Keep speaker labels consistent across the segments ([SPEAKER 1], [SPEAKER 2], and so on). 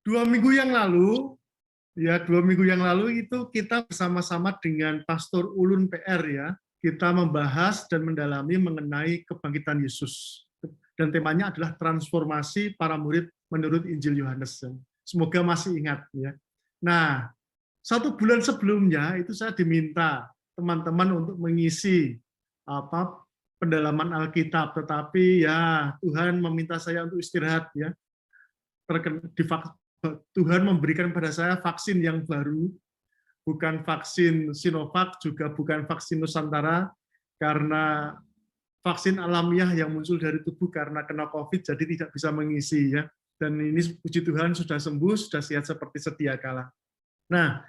[SPEAKER 1] 2 minggu yang lalu, ya 2 minggu yang lalu itu kita bersama-sama dengan Pastor Ulun PR ya, kita membahas dan mendalami mengenai kebangkitan Yesus. Dan temanya adalah transformasi para murid menurut Injil Yohanes. Semoga masih ingat ya. Nah, 1 bulan sebelumnya itu saya diminta teman-teman untuk mengisi pendalaman Alkitab, tetapi ya Tuhan meminta saya untuk istirahat ya. Tuhan memberikan pada saya vaksin yang baru, bukan vaksin Sinovac, juga bukan vaksin Nusantara, karena vaksin alamiah yang muncul dari tubuh karena kena COVID, jadi tidak bisa mengisi ya. Dan ini puji Tuhan sudah sembuh, sudah sehat seperti sedia kala. Nah,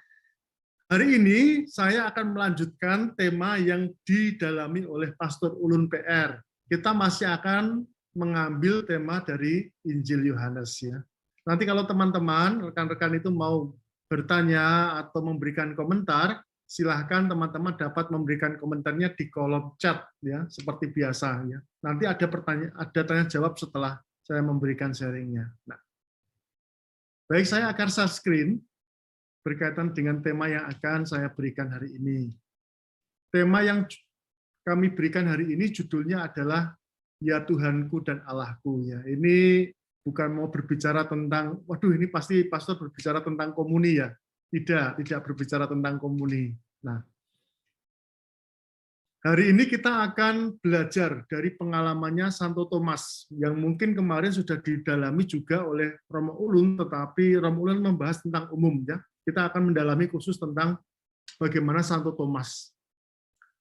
[SPEAKER 1] hari ini saya akan melanjutkan tema yang didalami oleh Pastor Ulun PR. Kita masih akan mengambil tema dari Injil Yohanes ya. Nanti kalau teman-teman, rekan-rekan itu mau bertanya atau memberikan komentar, silahkan teman-teman dapat memberikan komentarnya di kolom chat ya, seperti biasa ya. Nanti ada pertanyaan, ada tanya jawab setelah saya memberikan sharingnya. Nah, baik, saya akan share screen berkaitan dengan tema yang akan saya berikan hari ini. Tema yang kami berikan hari ini judulnya adalah Ya Tuhanku dan Allahku ya. Ini bukan mau berbicara tentang, waduh ini pasti pastor berbicara tentang komuni ya. Tidak berbicara tentang komuni. Nah, hari ini kita akan belajar dari pengalamannya Santo Thomas, yang mungkin kemarin sudah didalami juga oleh Romo Ulun, tetapi Romo Ulun membahas tentang umum ya. Kita akan mendalami khusus tentang bagaimana Santo Thomas,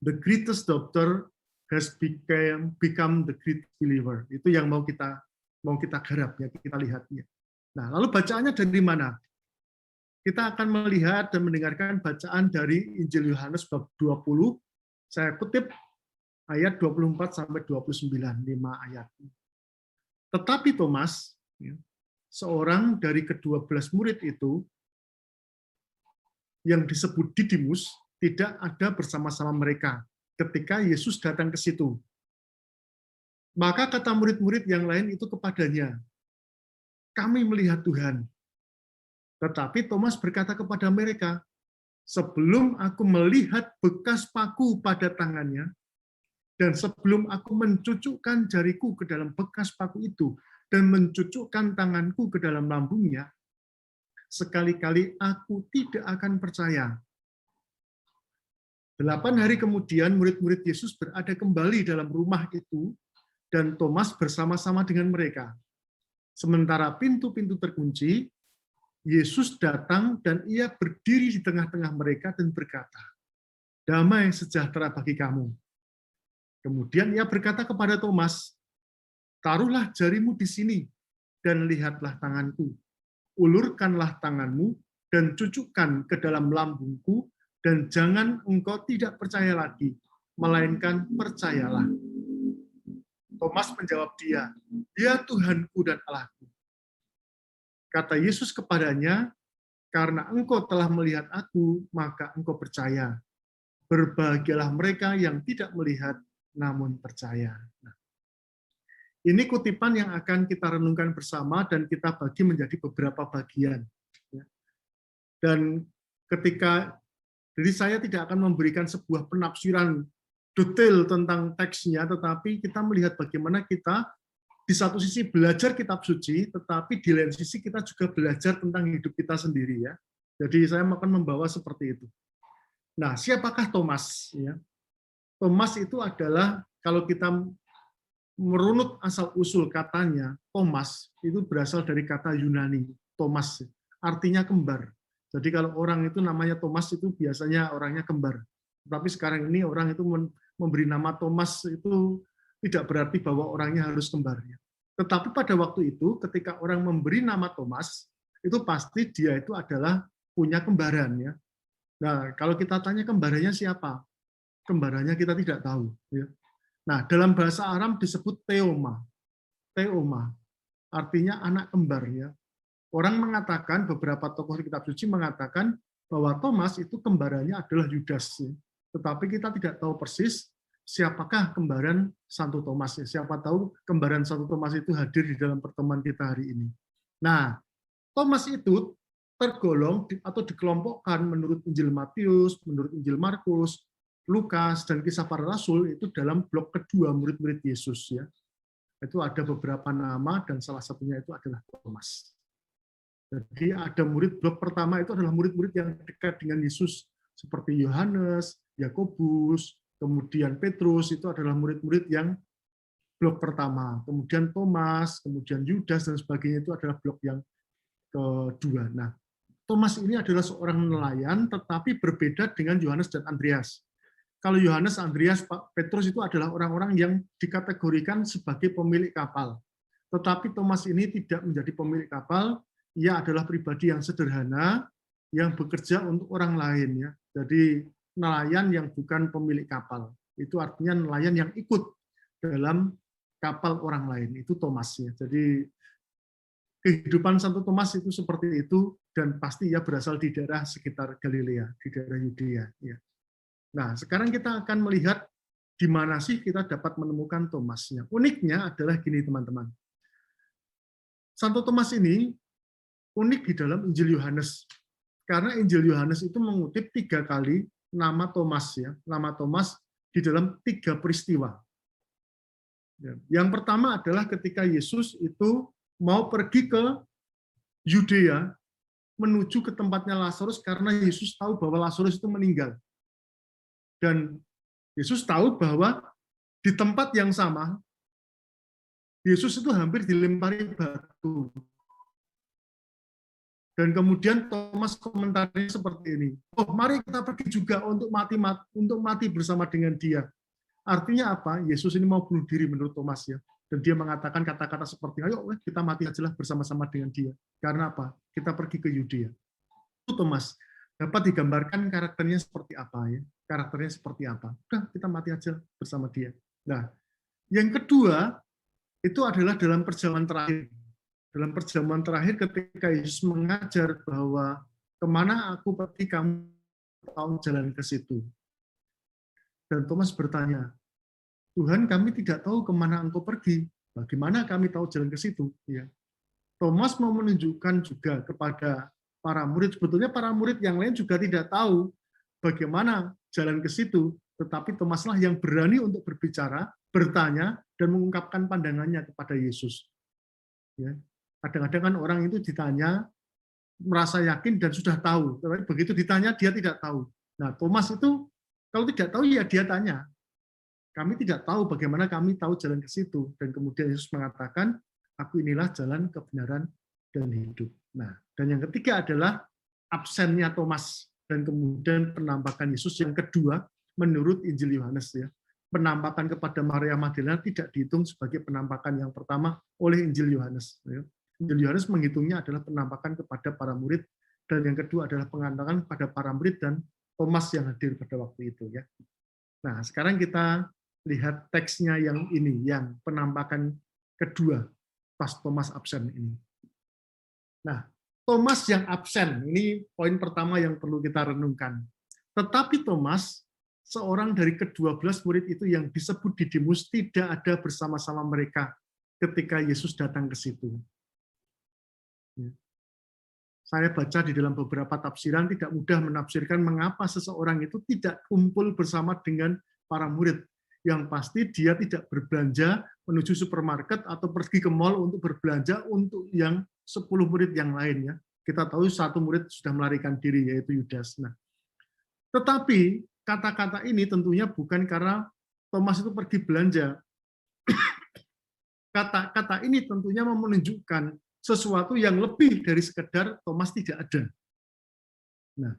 [SPEAKER 1] the greatest doctor has become the great believer. Itu yang mau kita garap ya, kita lihat ya. Nah, lalu bacaannya dari mana? Kita akan melihat dan mendengarkan bacaan dari Injil Yohanes bab 20. Saya kutip ayat 24 sampai 29, 5 ayat. Tetapi Thomas, ya, seorang dari ke-12 murid itu yang disebut Didimus, tidak ada bersama-sama mereka ketika Yesus datang ke situ. Maka kata murid-murid yang lain itu kepadanya, kami melihat Tuhan. Tetapi Thomas berkata kepada mereka, sebelum aku melihat bekas paku pada tangannya, dan sebelum aku mencucukkan jariku ke dalam bekas paku itu, dan mencucukkan tanganku ke dalam lambungnya, sekali-kali aku tidak akan percaya. 8 hari kemudian, murid-murid Yesus berada kembali dalam rumah itu, dan Thomas bersama-sama dengan mereka. Sementara pintu-pintu terkunci, Yesus datang dan ia berdiri di tengah-tengah mereka dan berkata, damai sejahtera bagi kamu. Kemudian ia berkata kepada Thomas, taruhlah jarimu di sini dan lihatlah tanganku. Ulurkanlah tanganmu dan cucukkan ke dalam lambungku, dan jangan engkau tidak percaya lagi, melainkan percayalah. Thomas menjawab dia, ya Tuhanku dan Allahku. Kata Yesus kepadanya, karena engkau telah melihat aku, maka engkau percaya. Berbahagialah mereka yang tidak melihat, namun percaya. Nah, ini kutipan yang akan kita renungkan bersama dan kita bagi menjadi beberapa bagian. Dan jadi saya tidak akan memberikan sebuah penafsiran detail tentang teksnya, tetapi kita melihat bagaimana kita di satu sisi belajar kitab suci, tetapi di lain sisi kita juga belajar tentang hidup kita sendiri ya. Jadi saya akan membawa seperti itu. Nah, siapakah Thomas? Ya. Thomas itu adalah, kalau kita merunut asal-usul katanya, Thomas itu berasal dari kata Yunani, Thomas, artinya kembar. Jadi kalau orang itu namanya Thomas itu biasanya orangnya kembar. Tapi sekarang ini orang itu memberi nama Thomas itu tidak berarti bahwa orangnya harus kembar. Tetapi pada waktu itu, ketika orang memberi nama Thomas, itu pasti dia itu adalah punya kembaran. Ya. Nah, kalau kita tanya kembarannya siapa? Kembarannya kita tidak tahu. Ya. Nah, dalam bahasa Aram disebut Theoma. Theoma, artinya anak kembar. Ya. Orang mengatakan, beberapa tokoh kitab suci mengatakan bahwa Thomas itu kembarannya adalah Yudas. Tetapi kita tidak tahu persis siapakah kembaran Santo Thomas. Siapa tahu kembaran Santo Thomas itu hadir di dalam pertemuan kita hari ini. Nah, Thomas itu tergolong atau dikelompokkan menurut Injil Matius, menurut Injil Markus, Lukas, dan Kisah Para Rasul itu dalam blok kedua murid-murid Yesus, ya. Itu ada beberapa nama dan salah satunya itu adalah Thomas. Jadi ada murid blok pertama itu adalah murid-murid yang dekat dengan Yesus seperti Yohanes, Yakobus, kemudian Petrus, itu adalah murid-murid yang blok pertama. Kemudian Thomas, kemudian Yudas dan sebagainya itu adalah blok yang kedua. Nah, Thomas ini adalah seorang nelayan tetapi berbeda dengan Yohanes dan Andreas. Kalau Yohanes, Andreas, Petrus itu adalah orang-orang yang dikategorikan sebagai pemilik kapal. Tetapi Thomas ini tidak menjadi pemilik kapal, ia adalah pribadi yang sederhana, yang bekerja untuk orang lain. Ya. Jadi nelayan yang bukan pemilik kapal. Itu artinya nelayan yang ikut dalam kapal orang lain. Itu Thomas. Ya. Jadi kehidupan Santo Thomas itu seperti itu, dan pasti ia berasal di daerah sekitar Galilea, di daerah Yudea. Ya. Nah, sekarang kita akan melihat di mana sih kita dapat menemukan Thomasnya. Uniknya adalah gini, teman-teman. Santo Thomas ini unik di dalam Injil Yohanes. Karena Injil Yohanes itu mengutip 3 kali nama Thomas, ya. Nama Thomas di dalam 3 peristiwa. Yang pertama adalah ketika Yesus itu mau pergi ke Yudea menuju ke tempatnya Lazarus karena Yesus tahu bahwa Lazarus itu meninggal. Dan Yesus tahu bahwa di tempat yang sama, Yesus itu hampir dilempari batu. Dan kemudian Thomas komentarnya seperti ini, oh mari kita pergi juga untuk mati bersama dengan dia. Artinya apa? Yesus ini mau bunuh diri menurut Thomas, ya. Dan dia mengatakan kata-kata seperti, ayo kita mati aja bersama-sama dengan dia. Karena apa? Kita pergi ke Yudea. Itu Thomas. Dapat digambarkan karakternya seperti apa, ya? Karakternya seperti apa? Udah, kita mati aja bersama dia. Nah, yang kedua itu adalah dalam perjamuan terakhir. Dalam perjamuan terakhir ketika Yesus mengajar bahwa kemana aku pergi kamu tahu jalan ke situ. Dan Thomas bertanya, Tuhan, kami tidak tahu kemana engkau pergi. Bagaimana kami tahu jalan ke situ? Ya. Thomas mau menunjukkan juga kepada para murid, sebetulnya para murid yang lain juga tidak tahu bagaimana jalan ke situ, tetapi Thomaslah yang berani untuk berbicara, bertanya, dan mengungkapkan pandangannya kepada Yesus. Ya. Kadang-kadang kan orang itu ditanya, merasa yakin dan sudah tahu, tetapi begitu ditanya dia tidak tahu. Nah, Thomas itu kalau tidak tahu ya dia tanya. Kami tidak tahu bagaimana kami tahu jalan ke situ. Dan kemudian Yesus mengatakan, aku inilah jalan kebenaran dan hidup. Nah, dan yang ketiga adalah absennya Thomas dan kemudian penampakan Yesus yang kedua menurut Injil Yohanes, ya. Penampakan kepada Maria Magdalena tidak dihitung sebagai penampakan yang pertama oleh Injil Yohanes, ya. Injil Yohanes menghitungnya adalah penampakan kepada para murid, dan yang kedua adalah penampakan pada para murid dan Thomas yang hadir pada waktu itu, ya. Nah, sekarang kita lihat teksnya yang ini, yang penampakan kedua pas Thomas absen ini. Nah, Thomas yang absen, ini poin pertama yang perlu kita renungkan. Tetapi Thomas, seorang dari ke-12 murid itu yang disebut Didimus, tidak ada bersama-sama mereka ketika Yesus datang ke situ. Saya baca di dalam beberapa tafsiran tidak mudah menafsirkan mengapa seseorang itu tidak kumpul bersama dengan para murid. Yang pasti dia tidak berbelanja menuju supermarket atau pergi ke mall untuk berbelanja untuk yang 10 murid yang lain, ya. Kita tahu satu murid sudah melarikan diri, yaitu Yudas. Nah, tetapi kata-kata ini tentunya bukan karena Thomas itu pergi belanja. Kata-kata ini tentunya menunjukkan sesuatu yang lebih dari sekedar Thomas tidak ada. Nah,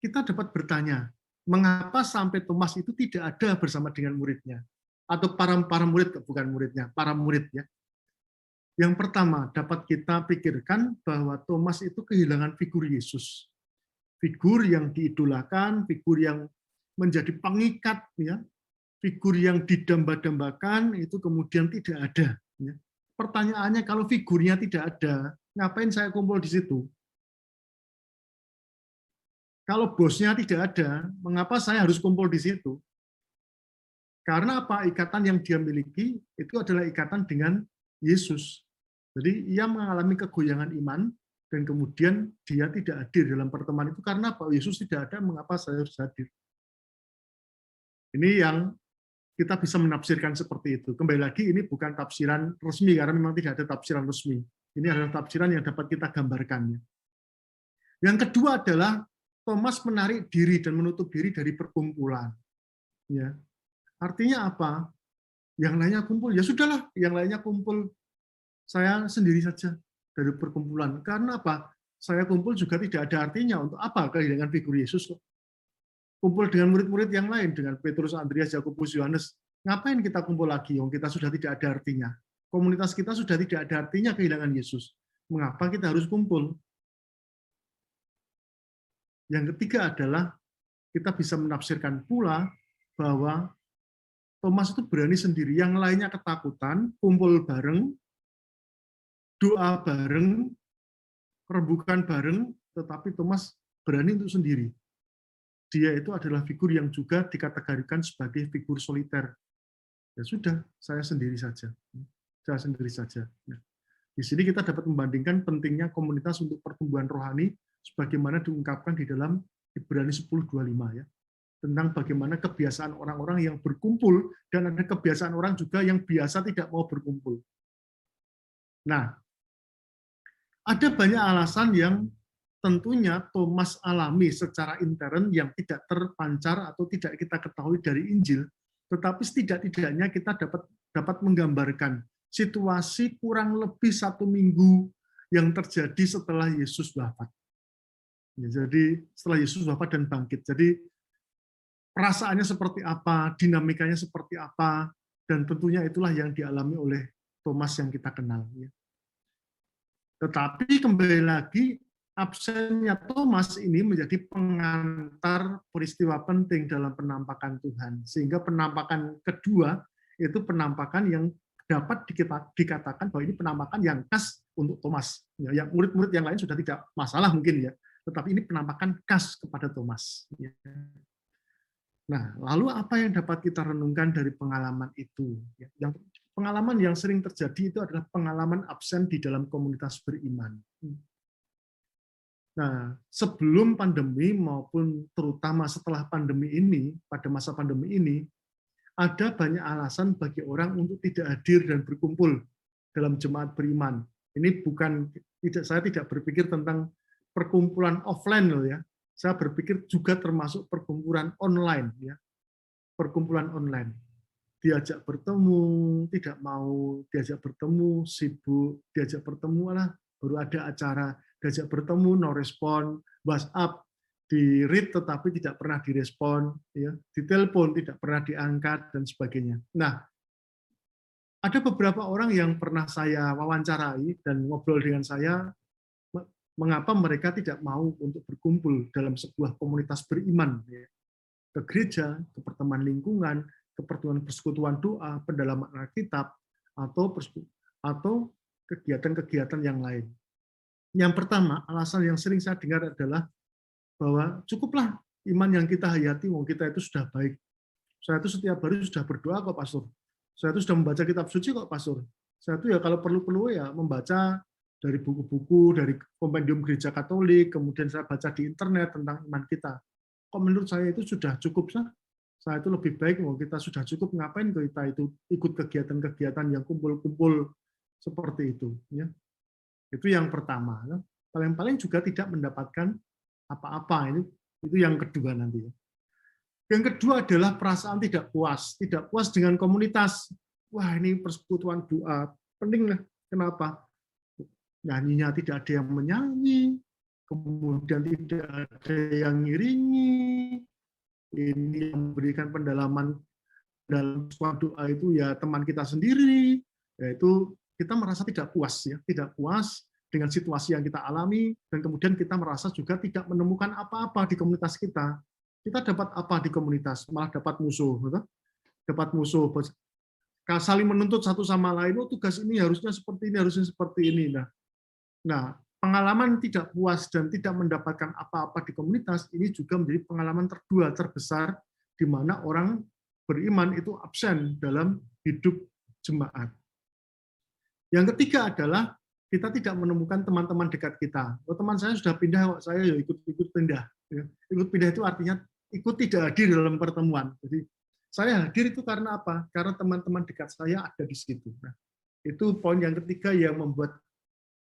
[SPEAKER 1] kita dapat bertanya, mengapa sampai Thomas itu tidak ada bersama dengan muridnya? Atau para murid, bukan muridnya, para murid, ya. Yang pertama, dapat kita pikirkan bahwa Thomas itu kehilangan figur Yesus. Figur yang diidolakan, figur yang menjadi pengikat, ya. Figur yang didamba-dambakan, itu kemudian tidak ada. Ya. Pertanyaannya, kalau figurnya tidak ada, ngapain saya kumpul di situ? Kalau bosnya tidak ada, mengapa saya harus kumpul di situ? Karena apa? Ikatan yang dia miliki itu adalah ikatan dengan Yesus. Jadi ia mengalami kegoyangan iman, dan kemudian dia tidak hadir dalam pertemuan itu karena Pak Yesus tidak ada, mengapa saya harus hadir? Ini yang kita bisa menafsirkan seperti itu. Kembali lagi, ini bukan tafsiran resmi, karena memang tidak ada tafsiran resmi. Ini adalah tafsiran yang dapat kita gambarkannya. Yang kedua adalah Thomas menarik diri dan menutup diri dari perkumpulan. Ya. Artinya apa? Yang lainnya kumpul, ya sudahlah, yang lainnya kumpul. Saya sendiri saja dari perkumpulan. Karena apa? Saya kumpul juga tidak ada artinya. Untuk apa kehilangan figur Yesus? Kumpul dengan murid-murid yang lain, dengan Petrus, Andreas, Yakobus, Yohanes. Ngapain kita kumpul lagi? Kita sudah tidak ada artinya. Komunitas kita sudah tidak ada artinya kehilangan Yesus. Mengapa kita harus kumpul? Yang ketiga adalah kita bisa menafsirkan pula bahwa Thomas itu berani sendiri, yang lainnya ketakutan, kumpul bareng, doa bareng, rembukan bareng, tetapi Thomas berani untuk sendiri. Dia itu adalah figur yang juga dikategorikan sebagai figur soliter. Ya sudah, saya sendiri saja. Saya sendiri saja. Nah, di sini kita dapat membandingkan pentingnya komunitas untuk pertumbuhan rohani sebagaimana diungkapkan di dalam Ibrani 10:25 ya. Tentang bagaimana kebiasaan orang-orang yang berkumpul dan ada kebiasaan orang juga yang biasa tidak mau berkumpul. Nah, ada banyak alasan yang tentunya Thomas alami secara intern yang tidak terpancar atau tidak kita ketahui dari Injil, tetapi setidak-tidaknya kita dapat menggambarkan situasi kurang lebih 1 minggu yang terjadi setelah Yesus wafat. Ya, jadi setelah Yesus wafat dan bangkit. Jadi perasaannya seperti apa, dinamikanya seperti apa, dan tentunya itulah yang dialami oleh Thomas yang kita kenal. Tetapi kembali lagi, absennya Thomas ini menjadi pengantar peristiwa penting dalam penampakan Tuhan. Sehingga penampakan kedua itu penampakan yang dapat dikatakan bahwa ini penampakan yang khas untuk Thomas. Ya, yang murid-murid yang lain sudah tidak masalah mungkin ya, tetapi ini penampakan khas kepada Thomas. Nah, lalu apa yang dapat kita renungkan dari pengalaman itu? Yang pengalaman yang sering terjadi itu adalah pengalaman absen di dalam komunitas beriman. Nah, sebelum pandemi maupun terutama setelah pandemi ini, pada masa pandemi ini, ada banyak alasan bagi orang untuk tidak hadir dan berkumpul dalam jemaat beriman. Ini bukan, saya tidak berpikir tentang perkumpulan offline loh ya. Saya berpikir juga termasuk perkumpulan online ya. Perkumpulan online. Diajak bertemu, tidak mau diajak bertemu, sibuk diajak bertemu, baru ada acara diajak bertemu, no respon, WhatsApp di read tetapi tidak pernah direspon, ya, ditelepon tidak pernah diangkat dan sebagainya. Nah, ada beberapa orang yang pernah saya wawancarai dan ngobrol dengan saya, mengapa mereka tidak mau untuk berkumpul dalam sebuah komunitas beriman, ya, ke gereja, ke pertemuan lingkungan, ke persekutuan doa, pendalaman Alkitab, atau kegiatan-kegiatan yang lain. Yang pertama, alasan yang sering saya dengar adalah bahwa cukuplah iman yang kita hayati, kita itu sudah baik. Saya itu setiap hari sudah berdoa kok, Pastor. Saya itu sudah membaca kitab suci kok, Pastor. Saya itu ya kalau perlu-perlu ya membaca dari buku-buku, dari kompendium gereja Katolik, kemudian saya baca di internet tentang iman kita. Kok menurut saya itu sudah cukup, saya itu lebih baik, kita sudah cukup, ngapain kita itu ikut kegiatan-kegiatan yang kumpul-kumpul seperti itu. Ya. Itu yang pertama. Paling-paling juga tidak mendapatkan apa-apa. Itu yang kedua nanti. Yang kedua adalah perasaan tidak puas dengan komunitas. Wah, ini persekutuan doa penting lah. Kenapa? Nyanyinya tidak ada yang menyanyi, kemudian tidak ada yang ngiringi. Ini yang memberikan pendalaman dalam suatu doa itu ya teman kita sendiri, yaitu kita merasa tidak puas ya, tidak puas dengan situasi yang kita alami, dan kemudian kita merasa juga tidak menemukan apa-apa di komunitas kita. Kita dapat apa di komunitas? Malah dapat musuh, gitu? Dapat musuh. Saling menuntut satu sama lain. Oh, tugas ini harusnya seperti ini, harusnya seperti ini. Nah, pengalaman tidak puas dan tidak mendapatkan apa-apa di komunitas ini juga menjadi pengalaman kedua terbesar di mana orang beriman itu absen dalam hidup jemaat. Yang ketiga adalah kita tidak menemukan teman-teman dekat kita. Oh, teman saya sudah pindah, saya ya ikut pindah. Ikut pindah itu artinya ikut tidak hadir dalam pertemuan. Jadi saya hadir itu karena apa? Karena teman-teman dekat saya ada di situ. Nah, itu poin yang ketiga yang membuat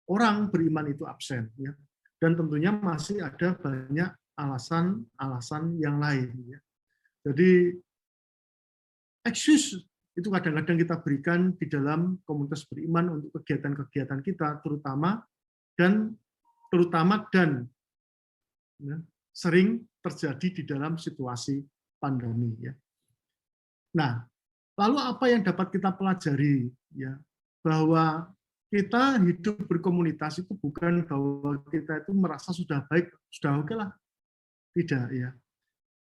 [SPEAKER 1] orang beriman itu absen. Ya. Dan tentunya masih ada banyak alasan-alasan yang lain. Ya. Jadi excuse itu kadang-kadang kita berikan di dalam komunitas beriman untuk kegiatan-kegiatan kita, terutama dan ya, sering terjadi di dalam situasi pandemi. Ya. Nah, lalu apa yang dapat kita pelajari? Ya, bahwa kita hidup berkomunitas itu bukan bahwa kita itu merasa sudah baik, sudah oke lah. Tidak, ya.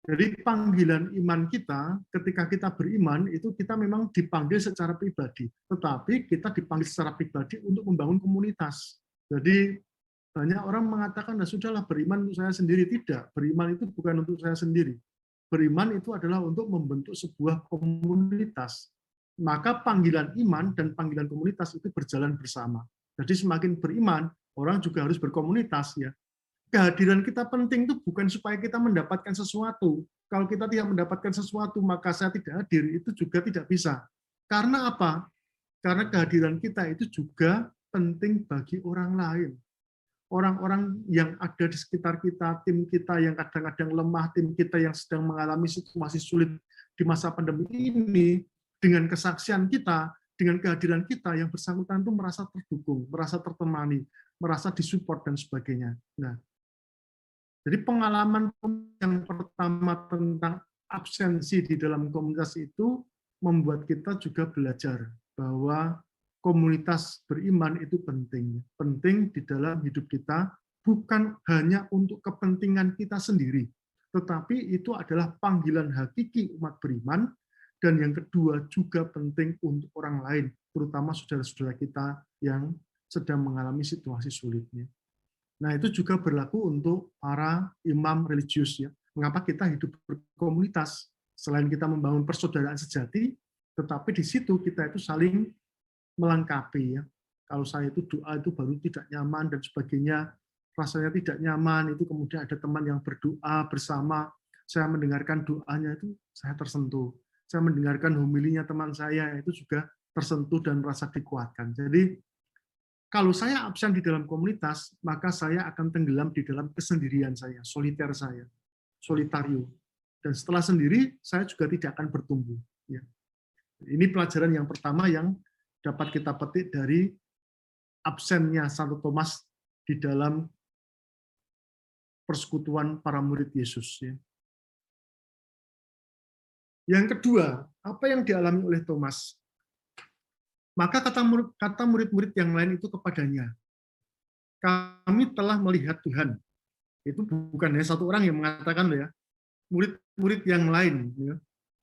[SPEAKER 1] Jadi panggilan iman kita, ketika kita beriman, itu kita memang dipanggil secara pribadi. Tetapi kita dipanggil secara pribadi untuk membangun komunitas. Jadi banyak orang mengatakan, nah sudahlah beriman untuk saya sendiri. Tidak, beriman itu bukan untuk saya sendiri. Beriman itu adalah untuk membentuk sebuah komunitas. Maka panggilan iman dan panggilan komunitas itu berjalan bersama. Jadi semakin beriman, orang juga harus berkomunitas, ya. Kehadiran kita penting itu bukan supaya kita mendapatkan sesuatu. Kalau kita tidak mendapatkan sesuatu, maka saya tidak hadir, itu juga tidak bisa. Karena apa? Karena kehadiran kita itu juga penting bagi orang lain. Orang-orang yang ada di sekitar kita, tim kita yang kadang-kadang lemah, tim kita yang sedang mengalami situasi sulit di masa pandemi ini, dengan kesaksian kita, dengan kehadiran kita, yang bersangkutan itu merasa terdukung, merasa tertemani, merasa disupport, dan sebagainya. Nah, jadi pengalaman yang pertama tentang absensi di dalam komunitas itu membuat kita juga belajar bahwa komunitas beriman itu penting. Penting di dalam hidup kita, bukan hanya untuk kepentingan kita sendiri, tetapi itu adalah panggilan hakiki umat beriman, dan yang kedua juga penting untuk orang lain, terutama saudara-saudara kita yang sedang mengalami situasi sulitnya. Nah, itu juga berlaku untuk para imam religius, ya. Mengapa kita hidup berkomunitas? Selain kita membangun persaudaraan sejati, tetapi di situ kita itu saling melengkapi, ya. Kalau saya itu doa itu baru tidak nyaman dan sebagainya, rasanya tidak nyaman, itu kemudian ada teman yang berdoa bersama, saya mendengarkan doanya itu saya tersentuh. Saya mendengarkan homilinya teman saya itu juga tersentuh dan merasa dikuatkan. Jadi kalau saya absen di dalam komunitas, maka saya akan tenggelam di dalam kesendirian saya, soliter saya, solitario. Dan setelah sendiri, saya juga tidak akan bertumbuh. Ya. Ini pelajaran yang pertama yang dapat kita petik dari absennya Santo Thomas di dalam persekutuan para murid Yesus. Ya. Yang kedua, apa yang dialami oleh Thomas? Maka kata murid-murid yang lain itu kepadanya, kami telah melihat Tuhan. Itu bukan hanya satu orang yang mengatakan, ya, murid-murid yang lain. Ya.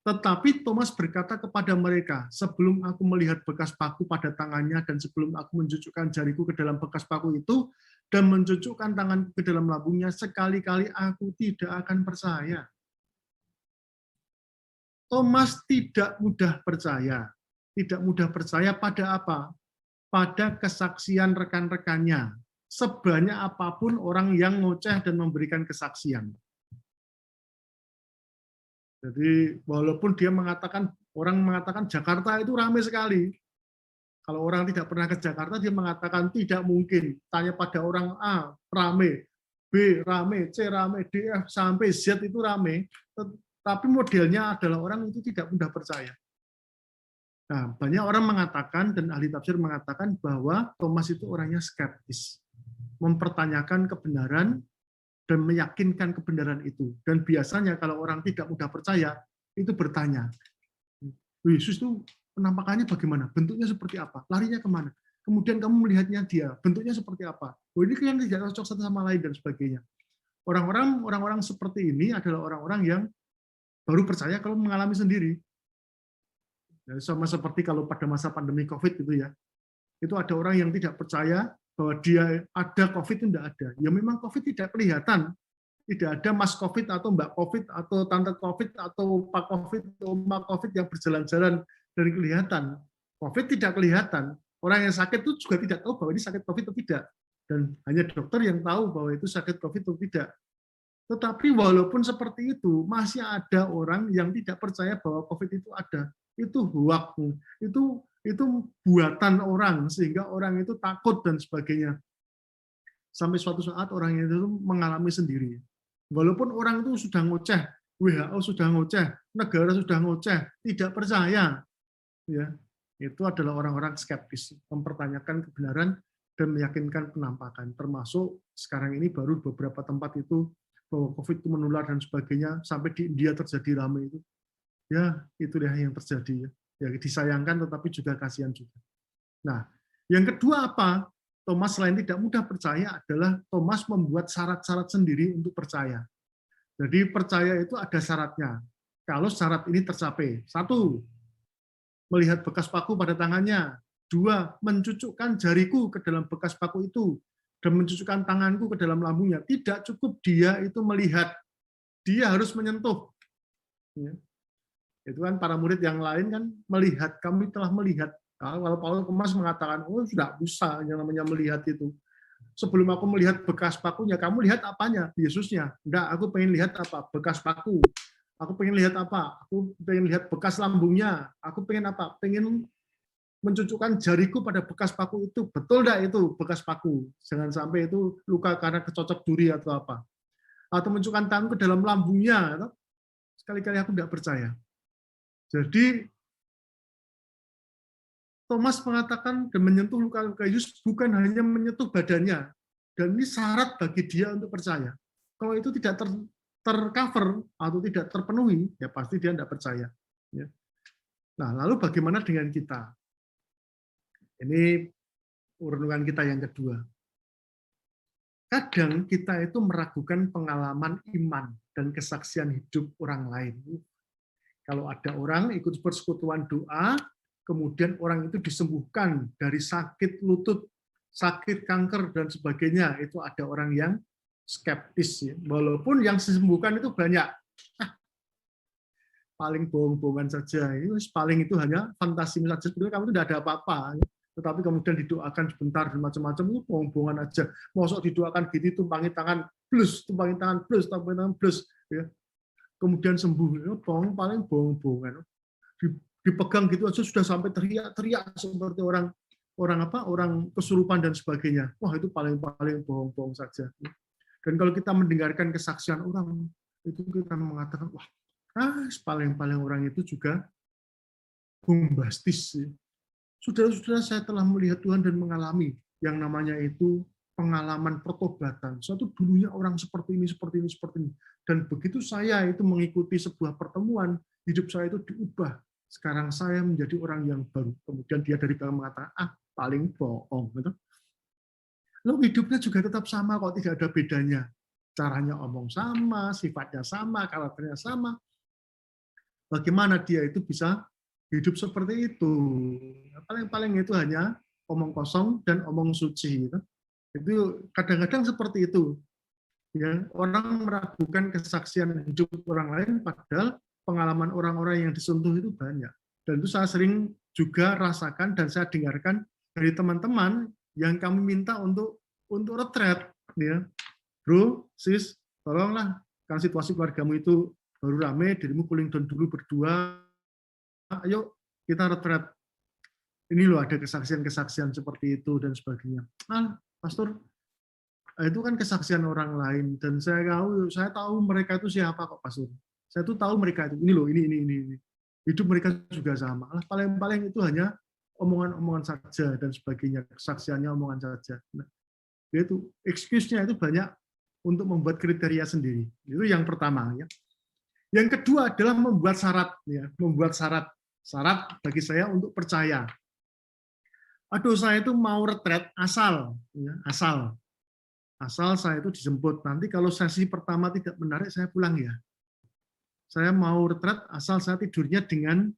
[SPEAKER 1] Tetapi Thomas berkata kepada mereka, sebelum aku melihat bekas paku pada tangannya dan sebelum aku mencucukkan jariku ke dalam bekas paku itu dan mencucukkan tanganku ke dalam lambungnya, sekali-kali aku tidak akan percaya. Thomas tidak mudah percaya. Tidak mudah percaya pada apa? Pada kesaksian rekan-rekannya. Sebanyak apapun orang yang ngoceh dan memberikan kesaksian. Jadi walaupun dia mengatakan, orang mengatakan Jakarta itu ramai sekali. Kalau orang tidak pernah ke Jakarta, dia mengatakan tidak mungkin. Tanya pada orang A, ramai. B, ramai. C, ramai. D, F, sampai Z itu ramai. Tapi modelnya adalah orang itu tidak mudah percaya. Nah, banyak orang mengatakan dan ahli tafsir mengatakan bahwa Thomas itu orangnya skeptis, mempertanyakan kebenaran dan meyakinkan kebenaran itu. Dan biasanya kalau orang tidak mudah percaya, itu bertanya, Yesus itu penampakannya bagaimana? Bentuknya seperti apa? Larinya kemana? Kemudian kamu melihatnya dia, bentuknya seperti apa? Oh, ini kan tidak cocok satu sama lain dan sebagainya. Orang-orang seperti ini adalah orang-orang yang baru percaya kalau mengalami sendiri. Sama seperti kalau pada masa pandemi COVID itu, ya, itu ada orang yang tidak percaya bahwa dia ada COVID itu tidak ada. Ya memang COVID tidak kelihatan, tidak ada Mas COVID atau Mbak COVID atau Tante COVID atau Pak COVID atau Oma COVID yang berjalan-jalan dari kelihatan. COVID tidak kelihatan, Orang yang sakit itu juga tidak tahu bahwa ini sakit COVID atau tidak. Dan hanya dokter yang tahu bahwa itu sakit COVID atau tidak. Tetapi walaupun seperti itu, masih ada orang yang tidak percaya bahwa COVID itu ada. Itu hoax, itu buatan orang, sehingga orang itu takut dan sebagainya. Sampai suatu saat orang itu mengalami sendiri. Walaupun orang itu sudah ngoceh, WHO sudah ngoceh, negara sudah ngoceh, tidak percaya, ya, itu adalah orang-orang skeptis, mempertanyakan kebenaran dan meyakinkan penampakan. Termasuk sekarang ini baru beberapa tempat itu bahwa COVID itu menular dan sebagainya, sampai di India terjadi ramai itu. Ya, itu dia yang terjadi. Ya, disayangkan tetapi juga kasihan juga. Nah, yang kedua apa? Thomas selain tidak mudah percaya adalah Thomas membuat syarat-syarat sendiri untuk percaya. Jadi percaya itu ada syaratnya. Kalau syarat ini tercapai, 1, melihat bekas paku pada tangannya. 2, mencucukkan jariku ke dalam bekas paku itu dan mencucukkan tanganku ke dalam lambungnya. Tidak cukup dia itu melihat, dia harus menyentuh. Ya. Itu kan para murid yang lain kan melihat, kami telah melihat. Kalau Paulus Thomas mengatakan, oh sudah bisa yang namanya melihat itu. Sebelum aku melihat bekas pakunya, kamu lihat apanya? Yesusnya. Enggak, aku pengen lihat apa? Bekas paku. Aku pengen lihat apa? Aku pengen lihat bekas lambungnya. Aku pengen apa? Pengen mencucukkan jariku pada bekas paku itu. Betul enggak itu bekas paku? Jangan sampai itu luka karena kecocok duri atau apa. Atau mencucukkan tanganku ke dalam lambungnya. Sekali-kali aku enggak percaya. Jadi Thomas mengatakan dan menyentuh luka-luka Yesus bukan hanya menyentuh badannya, dan ini syarat bagi dia untuk percaya. Kalau itu tidak tercover atau tidak terpenuhi, ya pasti dia tidak percaya. Ya. Nah, lalu bagaimana dengan kita? Ini renungan kita yang kedua. Kadang kita itu meragukan pengalaman iman dan kesaksian hidup orang lain. Kalau ada orang ikut persekutuan doa, kemudian orang itu disembuhkan dari sakit lutut, sakit kanker, dan sebagainya. Itu ada orang yang skeptis. Ya. Walaupun yang disembuhkan itu banyak. Paling bohong-bohongan saja. Paling itu hanya fantasi saja. Sebetulnya kamu itu tidak ada apa-apa. Tetapi kemudian didoakan sebentar dan macam-macam, itu bohong-bohongan aja. Mosok didoakan gitu, tumpangi tangan, plus, tumpangi tangan, plus, tumpangi tangan, plus. Ya. Kemudian sembuh. Paling bohong-bohongan. Dipegang gitu aja sudah sampai teriak-teriak seperti orang kesurupan dan sebagainya. Wah, itu paling bohong-bohong saja. Dan kalau kita mendengarkan kesaksian orang, itu kita mengatakan, wah, paling orang itu juga bombastis. Saudara-saudara, saya telah melihat Tuhan dan mengalami yang namanya itu pengalaman pertobatan. Suatu dulunya orang seperti ini. Dan begitu saya itu mengikuti sebuah pertemuan, hidup saya itu diubah. Sekarang saya menjadi orang yang baru. Kemudian dia dari belakang mengatakan, paling bohong. Gitu. Lalu hidupnya juga tetap sama kok, tidak ada bedanya. Caranya omong sama, sifatnya sama, karakternya sama. Bagaimana dia itu bisa hidup seperti itu? Paling itu hanya omong kosong dan omong suci. Gitu. Itu kadang-kadang seperti itu. Ya, orang meragukan kesaksian hidup orang lain, padahal pengalaman orang-orang yang disentuh itu banyak. Dan itu saya sering juga rasakan dan saya dengarkan dari teman-teman yang kami minta untuk retret. Ya. Bro, sis, tolonglah, kan situasi keluargamu itu baru rame, dirimu cooling down dulu berdua, ayo kita retret. Ini loh ada kesaksian-kesaksian seperti itu dan sebagainya. Pastor, itu kan kesaksian orang lain, dan saya tahu mereka itu siapa kok, Pastor. Saya tuh tahu mereka itu, ini loh, ini. Hidup mereka juga sama. Paling itu hanya omongan-omongan saja dan sebagainya, kesaksiannya omongan saja. Nah, itu excuse-nya itu banyak untuk membuat kriteria sendiri. Itu yang pertama. Ya. Yang kedua adalah membuat syarat. Ya. Membuat syarat bagi saya untuk percaya. Aduh, saya itu mau retret asal. Ya, asal saya itu dijemput. Nanti kalau sesi pertama tidak menarik, saya pulang ya. Saya mau retret asal saya tidurnya dengan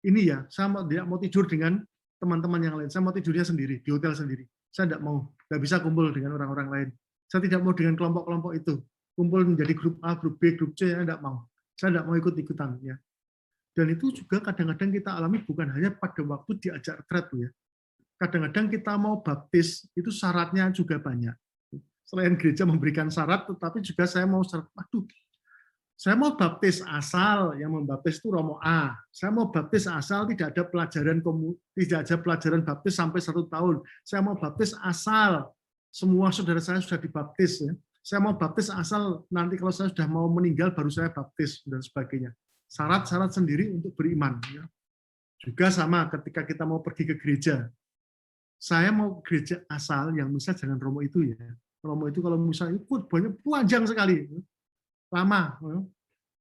[SPEAKER 1] ini ya. Saya tidak mau tidur dengan teman-teman yang lain. Saya mau tidurnya sendiri, di hotel sendiri. Saya nggak bisa kumpul dengan orang-orang lain. Saya tidak mau dengan kelompok-kelompok itu. Kumpul menjadi grup A, grup B, grup C, saya tidak mau. Saya tidak mau ikut-ikutan. Ya. Dan itu juga kadang-kadang kita alami bukan hanya pada waktu diajak retret. Ya. kadang-kadang kita mau baptis, itu syaratnya juga banyak. Selain gereja memberikan syarat, tetapi juga saya mau syarat, aduh, saya mau baptis asal yang membaptis itu Romo A. Saya mau baptis asal tidak ada pelajaran baptis sampai 1 tahun. Saya mau baptis asal semua saudara saya sudah dibaptis. Ya. Saya mau baptis asal nanti kalau saya sudah mau meninggal baru saya baptis dan sebagainya. Syarat-syarat sendiri untuk beriman. Ya. Juga sama ketika kita mau pergi ke gereja. Saya mau gereja asal yang misal jangan Romo itu ya. Romo itu kalau misalnya ikut banyak panjang sekali, lama.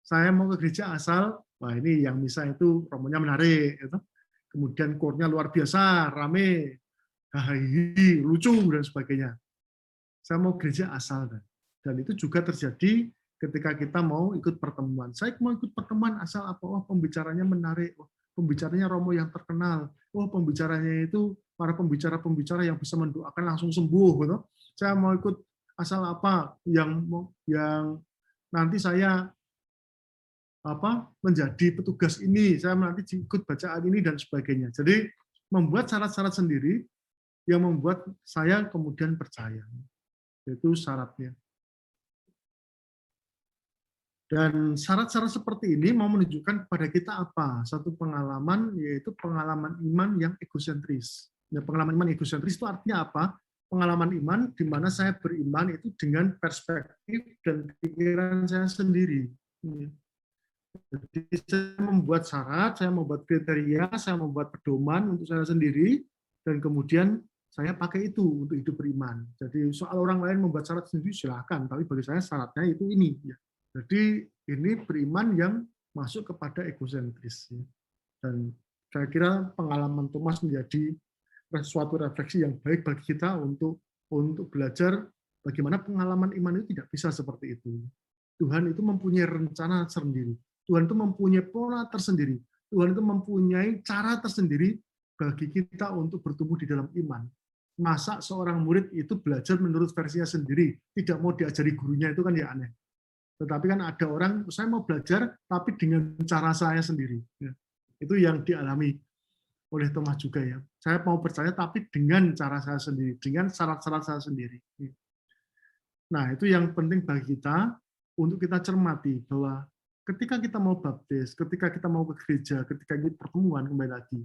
[SPEAKER 1] Saya mau ke gereja asal, wah ini yang misal itu Romonya menarik, gitu. Kemudian kornya luar biasa, rame, hahaha, lucu dan sebagainya. Saya mau gereja asal dan itu juga terjadi ketika kita mau ikut pertemuan. Saya mau ikut pertemuan asal apa? Oh pembicaranya menarik, oh, pembicaranya Romo yang terkenal, oh pembicaranya itu para pembicara-pembicara yang bisa mendoakan langsung sembuh, gitu. Saya mau ikut asal apa yang nanti saya menjadi petugas ini, saya nanti ikut bacaan ini dan sebagainya. Jadi membuat syarat-syarat sendiri yang membuat saya kemudian percaya. Itu syaratnya. Dan syarat-syarat seperti ini mau menunjukkan kepada kita apa? Satu pengalaman, yaitu pengalaman iman yang egosentris. Ya, pengalaman iman egosentris itu artinya apa? Pengalaman iman di mana saya beriman itu dengan perspektif dan pikiran saya sendiri. Jadi saya membuat syarat, saya membuat kriteria, saya membuat pedoman untuk saya sendiri, dan kemudian saya pakai itu untuk hidup beriman. Jadi soal orang lain membuat syarat sendiri silahkan, tapi bagi saya syaratnya itu ini. Jadi ini beriman yang masuk kepada egosentris. Dan saya kira pengalaman Thomas menjadi suatu refleksi yang baik bagi kita untuk belajar bagaimana pengalaman iman itu tidak bisa seperti itu. Tuhan itu mempunyai rencana sendiri. Tuhan itu mempunyai pola tersendiri. Tuhan itu mempunyai cara tersendiri bagi kita untuk bertumbuh di dalam iman. Masa seorang murid itu belajar menurut versinya sendiri, tidak mau diajari gurunya, itu kan ya aneh. Tetapi kan ada orang, saya mau belajar, tapi dengan cara saya sendiri. Itu yang dialami oleh Thomas juga ya. Saya mau percaya, tapi dengan cara saya sendiri, dengan syarat-syarat saya sendiri. Nah, itu yang penting bagi kita, untuk kita cermati, bahwa ketika kita mau baptis, ketika kita mau ke gereja, ketika kita pertemuan, kembali lagi,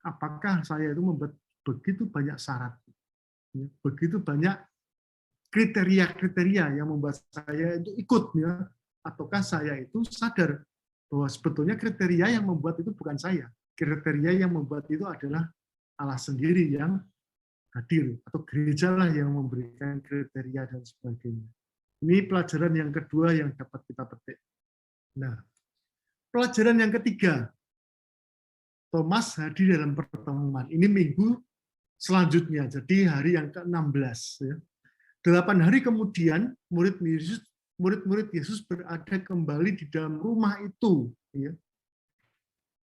[SPEAKER 1] apakah saya itu membuat begitu banyak syarat, begitu banyak kriteria-kriteria yang membuat saya itu ikut, ya, ataukah saya itu sadar bahwa sebetulnya kriteria yang membuat itu bukan saya, kriteria yang membuat itu adalah Allah sendiri yang hadir, atau gereja lah yang memberikan kriteria dan sebagainya. Ini pelajaran yang kedua yang dapat kita petik. Nah, pelajaran yang ketiga, Thomas hadir dalam pertemuan. Ini minggu selanjutnya, jadi hari yang ke-16. Ya. 8 hari kemudian, murid-murid Yesus berada kembali di dalam rumah itu. Ya.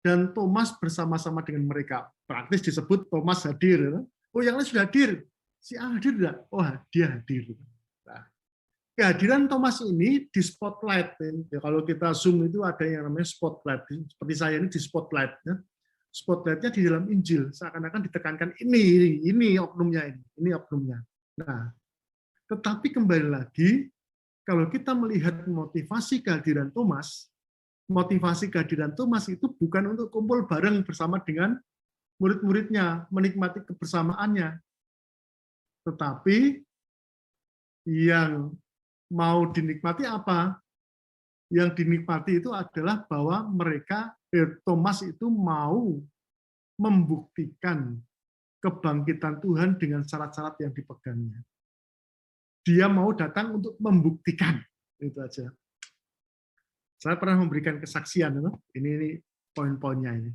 [SPEAKER 1] Dan Thomas bersama-sama dengan mereka. Praktis disebut Thomas hadir. Ya. Oh, yang lain sudah hadir. Si A hadir tidak? Oh, dia hadir. Nah, kehadiran Thomas ini di spotlight. Ya, kalau kita zoom itu ada yang namanya spotlight. Seperti saya ini di spotlight. Ya. Spotlightnya di dalam Injil. Seakan-akan ditekankan ini oknumnya ini oknumnya. Nah, tetapi kembali lagi, kalau kita melihat motivasi kehadiran Thomas itu bukan untuk kumpul bareng bersama dengan murid-muridnya, menikmati kebersamaannya. Tetapi yang mau dinikmati apa? Yang dinikmati itu adalah bahwa Thomas itu mau membuktikan kebangkitan Tuhan dengan syarat-syarat yang dipegangnya. Dia mau datang untuk membuktikan, itu aja. Saya pernah memberikan kesaksian, ini poin-poinnya ini.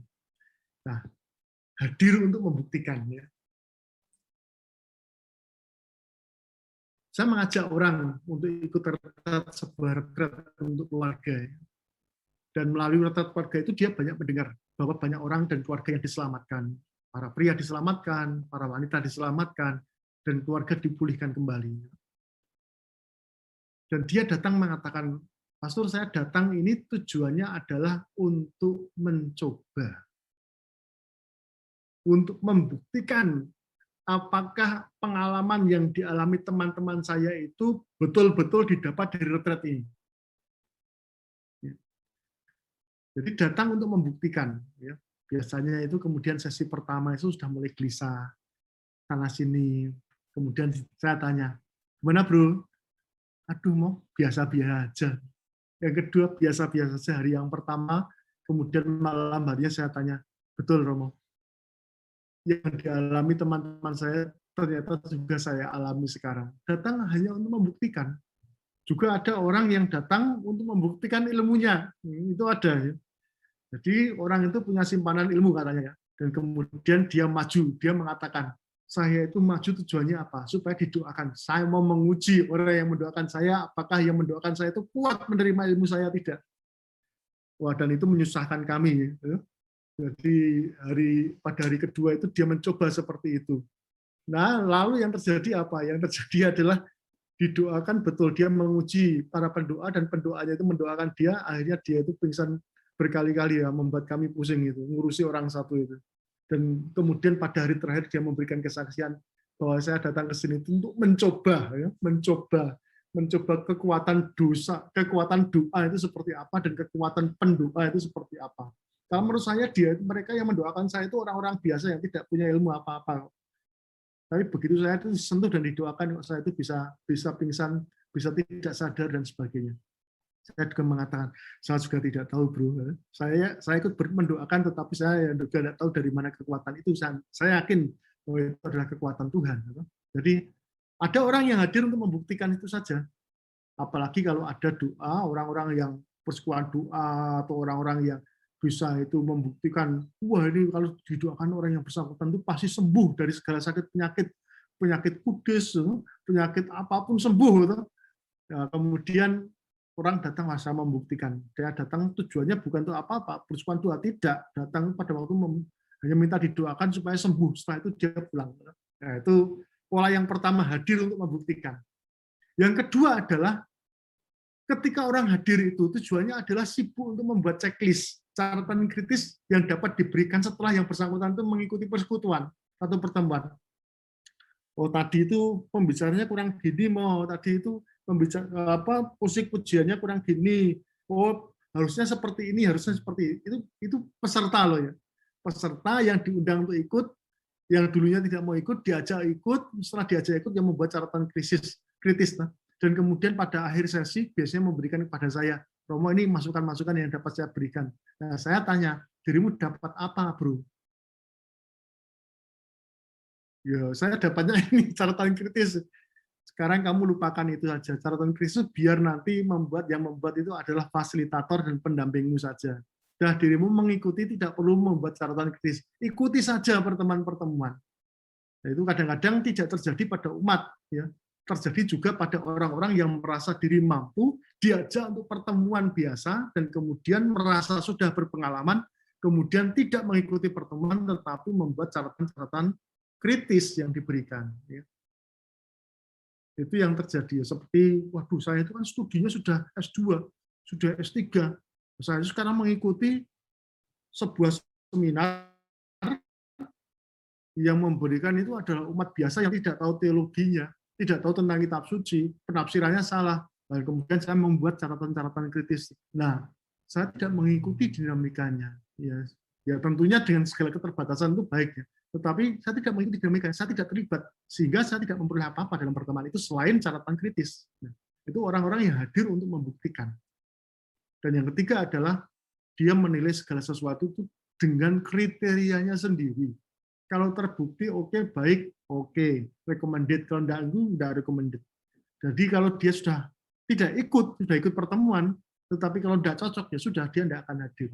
[SPEAKER 1] Nah, hadir untuk membuktikan. Ya. Saya mengajak orang untuk ikut retret, sebuah retret untuk keluarga. Ya. Dan melalui retret keluarga itu dia banyak mendengar bahwa banyak orang dan keluarga yang diselamatkan. Para pria diselamatkan, para wanita diselamatkan, dan keluarga dipulihkan kembali. Dan dia datang mengatakan, Pastor, saya datang ini tujuannya adalah untuk mencoba. Untuk membuktikan apakah pengalaman yang dialami teman-teman saya itu betul-betul didapat dari retret ini. Jadi datang untuk membuktikan. Ya. Biasanya itu kemudian sesi pertama itu sudah mulai gelisah, sana sini. Kemudian saya tanya, gimana bro? Aduh mau biasa-biasa aja. Yang kedua biasa-biasa saja hari yang pertama, kemudian malam harinya saya tanya, betul Romo, yang dialami teman-teman saya ternyata juga saya alami sekarang. Datang hanya untuk membuktikan. Juga ada orang yang datang untuk membuktikan ilmunya. Itu ada. Ya. Jadi orang itu punya simpanan ilmu katanya ya. Dan kemudian dia maju, dia mengatakan, saya itu maju tujuannya apa? Supaya didoakan. Saya mau menguji orang yang mendoakan saya, apakah yang mendoakan saya itu kuat menerima ilmu saya tidak. Wah, dan itu menyusahkan kami. Ya. Jadi pada hari kedua itu dia mencoba seperti itu. Nah, lalu yang terjadi apa? Yang terjadi adalah didoakan betul, dia menguji para pendoa dan pendoanya itu mendoakan dia, akhirnya dia itu pingsan berkali-kali ya, membuat kami pusing itu, ngurusi orang satu itu. Dan kemudian pada hari terakhir dia memberikan kesaksian bahwa saya datang ke sini untuk mencoba, ya, mencoba kekuatan dosa, kekuatan doa itu seperti apa dan kekuatan pendoa itu seperti apa. Kalau menurut saya mereka yang mendoakan saya itu orang-orang biasa yang tidak punya ilmu apa-apa. Tapi begitu saya itu disentuh dan didoakan, saya itu bisa pingsan, bisa tidak sadar dan sebagainya. Saya juga mengatakan, saya juga tidak tahu bro. Saya ikut mendoakan, tetapi saya juga tidak tahu dari mana kekuatan itu. Saya yakin bahwa itu adalah kekuatan Tuhan. Jadi ada orang yang hadir untuk membuktikan itu saja. Apalagi kalau ada doa, orang-orang yang persekutuan doa atau orang-orang yang bisa itu membuktikan, wah ini kalau didoakan orang yang bersangkutan itu pasti sembuh dari segala sakit penyakit kudus, penyakit apapun sembuh. Gitu. Ya, kemudian orang datang masa membuktikan. Dia datang tujuannya bukan untuk apa-apa, persekutuan doa tidak. Datang pada waktu hanya minta didoakan supaya sembuh. Setelah itu dia pulang. Nah, itu pola yang pertama, hadir untuk membuktikan. Yang kedua adalah ketika orang hadir itu tujuannya adalah sibuk untuk membuat checklist catatan kritis yang dapat diberikan setelah yang bersangkutan itu mengikuti persekutuan atau pertemuan. Oh tadi itu pembicaranya kurang gini, mau tadi itu musik pujiannya kurang gini. Oh harusnya seperti ini, harusnya seperti itu peserta loh ya. Peserta yang diundang untuk ikut, yang dulunya tidak mau ikut diajak ikut, setelah diajak ikut yang membuat catatan kritis. Nah. Dan kemudian pada akhir sesi biasanya memberikan kepada saya, Romo ini masukan-masukan yang dapat saya berikan. Nah, saya tanya, dirimu dapat apa, bro? Ya, saya dapatnya ini catatan kritis. Sekarang kamu lupakan itu saja. Catatan kritis biar nanti yang membuat itu adalah fasilitator dan pendampingmu saja. Dah dirimu mengikuti tidak perlu membuat catatan kritis. Ikuti saja pertemuan-pertemuan. Nah, itu kadang-kadang tidak terjadi pada umat, ya. Terjadi juga pada orang-orang yang merasa diri mampu, diajak untuk pertemuan biasa, dan kemudian merasa sudah berpengalaman, kemudian tidak mengikuti pertemuan, tetapi membuat catatan-catatan kritis yang diberikan. Ya. Itu yang terjadi. Seperti, waduh saya itu kan studinya sudah S2, sudah S3. Saya sekarang mengikuti sebuah seminar yang memberikan itu adalah umat biasa yang tidak tahu teologinya, tidak tahu tentang kitab suci, penafsirannya salah. Lalu kemudian saya membuat catatan-catatan kritis. Nah, saya tidak mengikuti dinamikanya. Ya tentunya dengan segala keterbatasan itu baik ya. Tetapi saya tidak mengikuti dinamikanya, saya tidak terlibat, sehingga saya tidak memperoleh apa-apa dalam pertemuan itu selain catatan kritis. Nah, itu orang-orang yang hadir untuk membuktikan. Dan yang ketiga adalah dia menilai segala sesuatu itu dengan kriterianya sendiri. Kalau terbukti oke, baik, oke, recommended. Kalau enggak recommended. Jadi kalau dia sudah ikut pertemuan, tetapi kalau enggak cocok ya sudah, dia enggak akan hadir.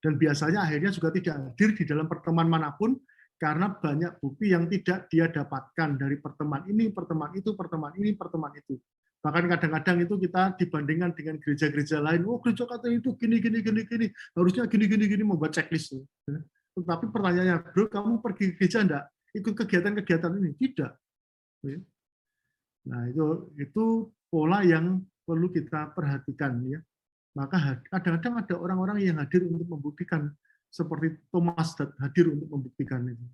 [SPEAKER 1] Dan biasanya akhirnya juga tidak hadir di dalam pertemuan manapun karena banyak bukti yang tidak dia dapatkan dari pertemuan ini, pertemuan itu, pertemuan ini, pertemuan itu. Bahkan kadang-kadang itu kita dibandingkan dengan gereja-gereja lain, oh gereja Katolik itu gini, harusnya gini, membuat checklist. Tetapi pertanyaannya, bro, kamu pergi ke gereja enggak? Ikut kegiatan-kegiatan ini? Tidak. Nah, itu pola yang perlu kita perhatikan. Ya. Maka kadang-kadang ada orang-orang yang hadir untuk membuktikan, seperti Thomas hadir untuk membuktikan itu.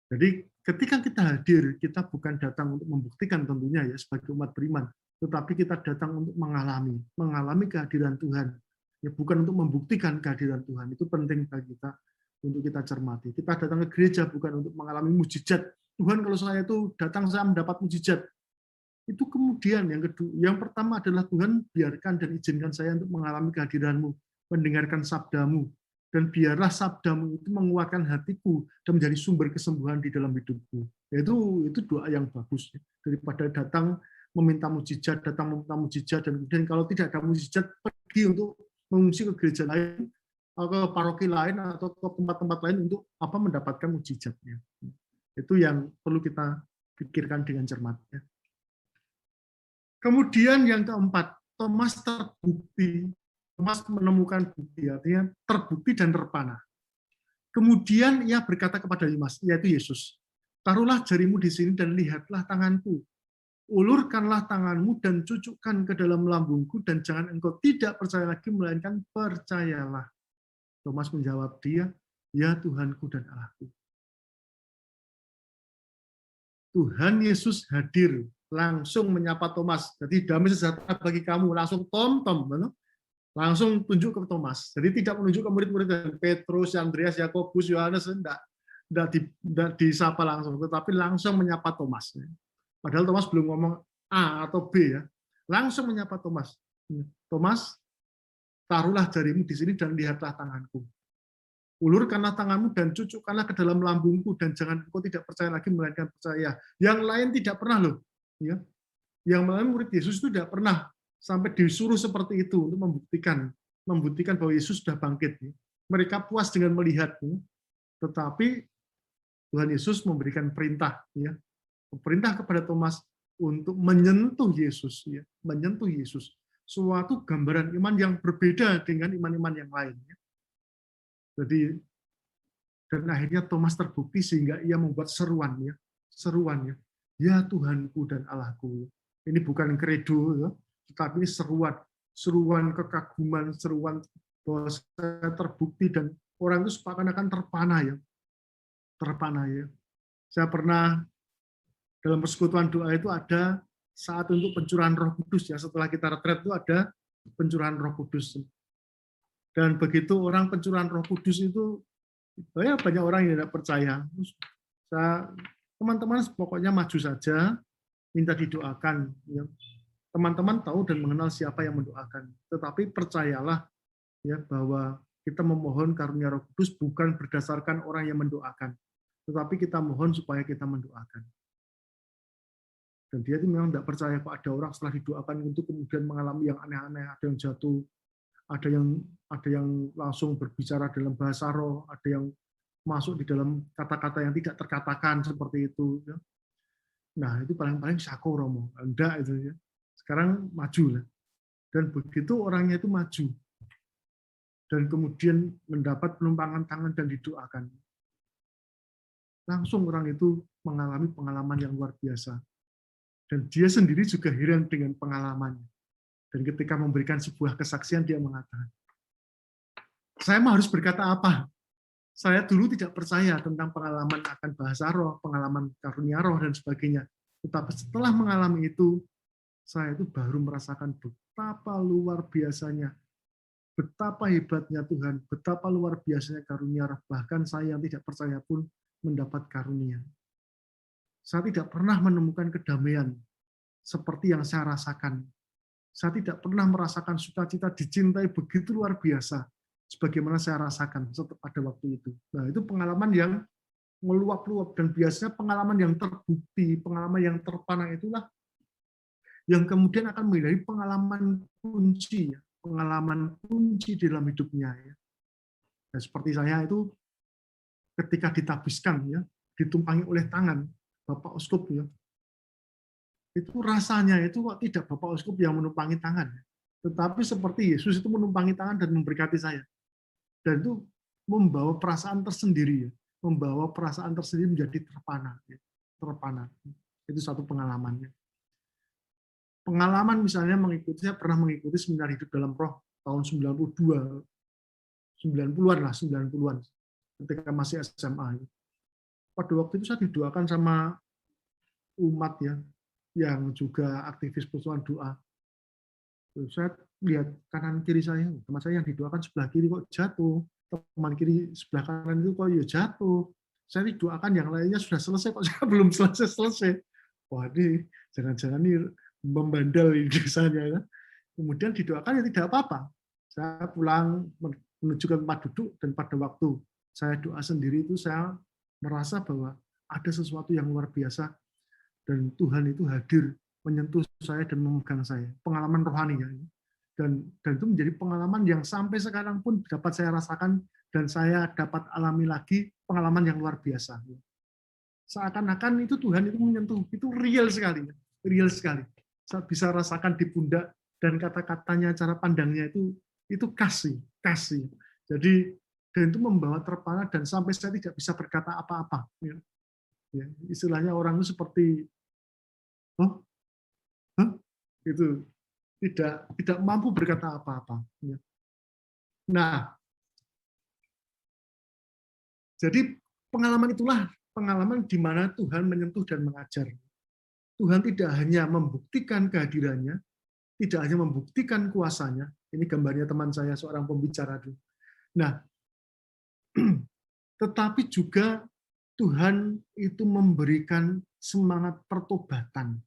[SPEAKER 1] Jadi ketika kita hadir, kita bukan datang untuk membuktikan tentunya ya sebagai umat beriman, tetapi kita datang untuk mengalami kehadiran Tuhan. Ya bukan untuk membuktikan kehadiran Tuhan. Itu penting bagi kita untuk kita cermati. Kita datang ke gereja bukan untuk mengalami mujizat. Tuhan, kalau saya itu datang saya mendapat mujizat. Itu kemudian yang kedua, yang pertama adalah Tuhan biarkan dan izinkan saya untuk mengalami kehadiran-Mu, mendengarkan sabdamu, dan biarlah sabdamu itu menguatkan hatiku dan menjadi sumber kesembuhan di dalam hidupku. Itu doa yang bagus daripada datang meminta mujizat, dan kemudian kalau tidak ada mujizat pergi untuk mengungsi ke gereja lain, ke paroki lain atau ke tempat-tempat lain untuk apa mendapatkan mujizatnya. Itu yang perlu kita pikirkan dengan cermat. Kemudian yang keempat, Thomas terbukti. Thomas menemukan bukti, artinya terbukti dan terpana. Kemudian ia berkata kepada Dimas, yaitu Yesus, taruhlah jarimu di sini dan lihatlah tanganku. Ulurkanlah tanganmu dan cucukkan ke dalam lambungku, dan jangan engkau tidak percaya lagi, melainkan percayalah. Thomas menjawab dia, ya Tuhanku dan Allahku. Tuhan Yesus hadir, langsung menyapa Thomas. Jadi damai sejahtera bagi kamu. Langsung Tom, langsung tunjuk ke Thomas. Jadi tidak menunjuk ke murid-murid Petrus, Andreas, Yakobus, Yohanes, tidak disapa langsung, tetapi langsung menyapa Thomas. Padahal Thomas belum ngomong A atau B ya. Langsung menyapa Thomas. Thomas, taruhlah jarimu di sini dan lihatlah tanganku. Ulurkanlah tanganmu dan cucukkanlah ke dalam lambungku, dan jangan engkau tidak percaya lagi, melainkan percaya. Yang lain tidak pernah loh. Ya. Yang lain murid Yesus itu tidak pernah sampai disuruh seperti itu untuk membuktikan bahwa Yesus sudah bangkit. Mereka puas dengan melihatnya, tetapi Tuhan Yesus memberikan perintah, perintah kepada Thomas untuk menyentuh Yesus, menyentuh Yesus. Suatu gambaran iman yang berbeda dengan iman-iman yang lain. Jadi, dan akhirnya Thomas terbukti sehingga ia membuat seruannya, ya Tuhanku dan Allahku. Ini bukan kredo, tetapi ini seruan kekaguman, seruan bahwa saya terbukti dan orang itu seakan-akan terpana ya. Saya pernah dalam persekutuan doa itu ada saat untuk pencurahan Roh Kudus ya. Setelah kita retret itu ada pencurahan Roh Kudus. Dan begitu orang pencurahan Roh Kudus itu banyak orang yang tidak percaya. Teman-teman pokoknya maju saja, minta didoakan. Teman-teman tahu dan mengenal siapa yang mendoakan. Tetapi percayalah ya bahwa kita memohon karunia Roh Kudus bukan berdasarkan orang yang mendoakan, tetapi kita mohon supaya kita mendoakan. Dan dia itu memang tidak percaya kok ada orang setelah didoakan itu kemudian mengalami yang aneh-aneh, ada yang jatuh, ada yang langsung berbicara dalam bahasa roh, ada yang masuk di dalam kata-kata yang tidak terkatakan seperti itu. Nah itu paling-paling sako romo, enggak itu ya. Sekarang maju lah. Dan begitu orangnya itu maju dan kemudian mendapat penumpangan tangan dan didoakan, langsung orang itu mengalami pengalaman yang luar biasa. Dan dia sendiri juga heran dengan pengalamannya. Dan ketika memberikan sebuah kesaksian, dia mengatakan, saya mah harus berkata apa? Saya dulu tidak percaya tentang pengalaman akan bahasa roh, pengalaman karunia roh, dan sebagainya. Tetapi setelah mengalami itu, saya itu baru merasakan betapa luar biasanya, betapa hebatnya Tuhan, betapa luar biasanya karunia roh. Bahkan saya yang tidak percaya pun mendapat karunia. Saya tidak pernah menemukan kedamaian seperti yang saya rasakan. Saya tidak pernah merasakan sukacita dicintai begitu luar biasa sebagaimana saya rasakan pada waktu itu. Nah, itu pengalaman yang meluap-luap, dan biasanya pengalaman yang terbukti, pengalaman yang terpana itulah yang kemudian akan menjadi pengalaman kunci dalam hidupnya. Nah, seperti saya itu ketika ditabiskan, ditumpangi oleh tangan Bapak Uskup, itu rasanya itu kok tidak Bapak Uskup yang menumpangi tangan, tetapi seperti Yesus itu menumpangi tangan dan memberkati saya. Dan itu membawa perasaan tersendiri, menjadi terpana. Itu satu pengalamannya. Pengalaman misalnya saya pernah mengikuti seminar hidup dalam roh tahun 90-an ketika masih SMA. pada waktu itu saya didoakan sama umat ya, yang juga aktivis persatuan doa. Saya lihat kanan kiri saya, teman saya yang didoakan sebelah kiri kok jatuh, teman kiri sebelah kanan itu kok ya jatuh. Saya didoakan yang lainnya sudah selesai, kok saya belum selesai. Wah, ini jangan-jangan ini membandel ini desanya. Kemudian didoakan ya tidak apa-apa. Saya pulang menuju ke tempat duduk, dan pada waktu saya doa sendiri itu saya merasa bahwa ada sesuatu yang luar biasa, dan Tuhan itu hadir menyentuh saya dan memegang saya. Pengalaman rohani ya. Dan itu menjadi pengalaman yang sampai sekarang pun dapat saya rasakan dan saya dapat alami lagi, pengalaman yang luar biasa. Seakan-akan itu Tuhan itu menyentuh, itu real sekali, real sekali. Saya bisa rasakan di pundak, dan kata-katanya, cara pandangnya itu kasih, kasih. Jadi dan itu membawa terpana, dan sampai saya tidak bisa berkata apa-apa. Ya, istilahnya orang itu seperti, oh, huh? Itu tidak mampu berkata apa-apa. Nah, jadi pengalaman itulah pengalaman di mana Tuhan menyentuh dan mengajar. Tuhan tidak hanya membuktikan kehadirannya, tidak hanya membuktikan kuasanya. Ini gambarnya teman saya, seorang pembicara dulu. Nah, tetapi juga Tuhan itu memberikan semangat pertobatan.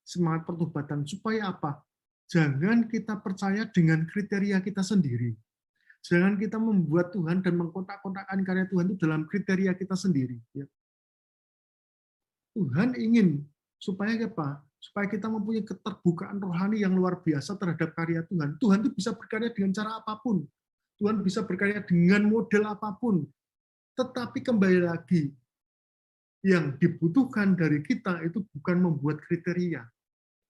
[SPEAKER 1] Semangat pertobatan supaya apa? Jangan kita percaya dengan kriteria kita sendiri. Jangan kita membuat Tuhan dan mengkotak-kotakkan karya Tuhan itu dalam kriteria kita sendiri. Tuhan ingin supaya apa? Supaya kita mempunyai keterbukaan rohani yang luar biasa terhadap karya Tuhan. Tuhan itu bisa berkarya dengan cara apapun. Tuhan bisa berkarya dengan model apapun. Tetapi kembali lagi, yang dibutuhkan dari kita itu bukan membuat kriteria,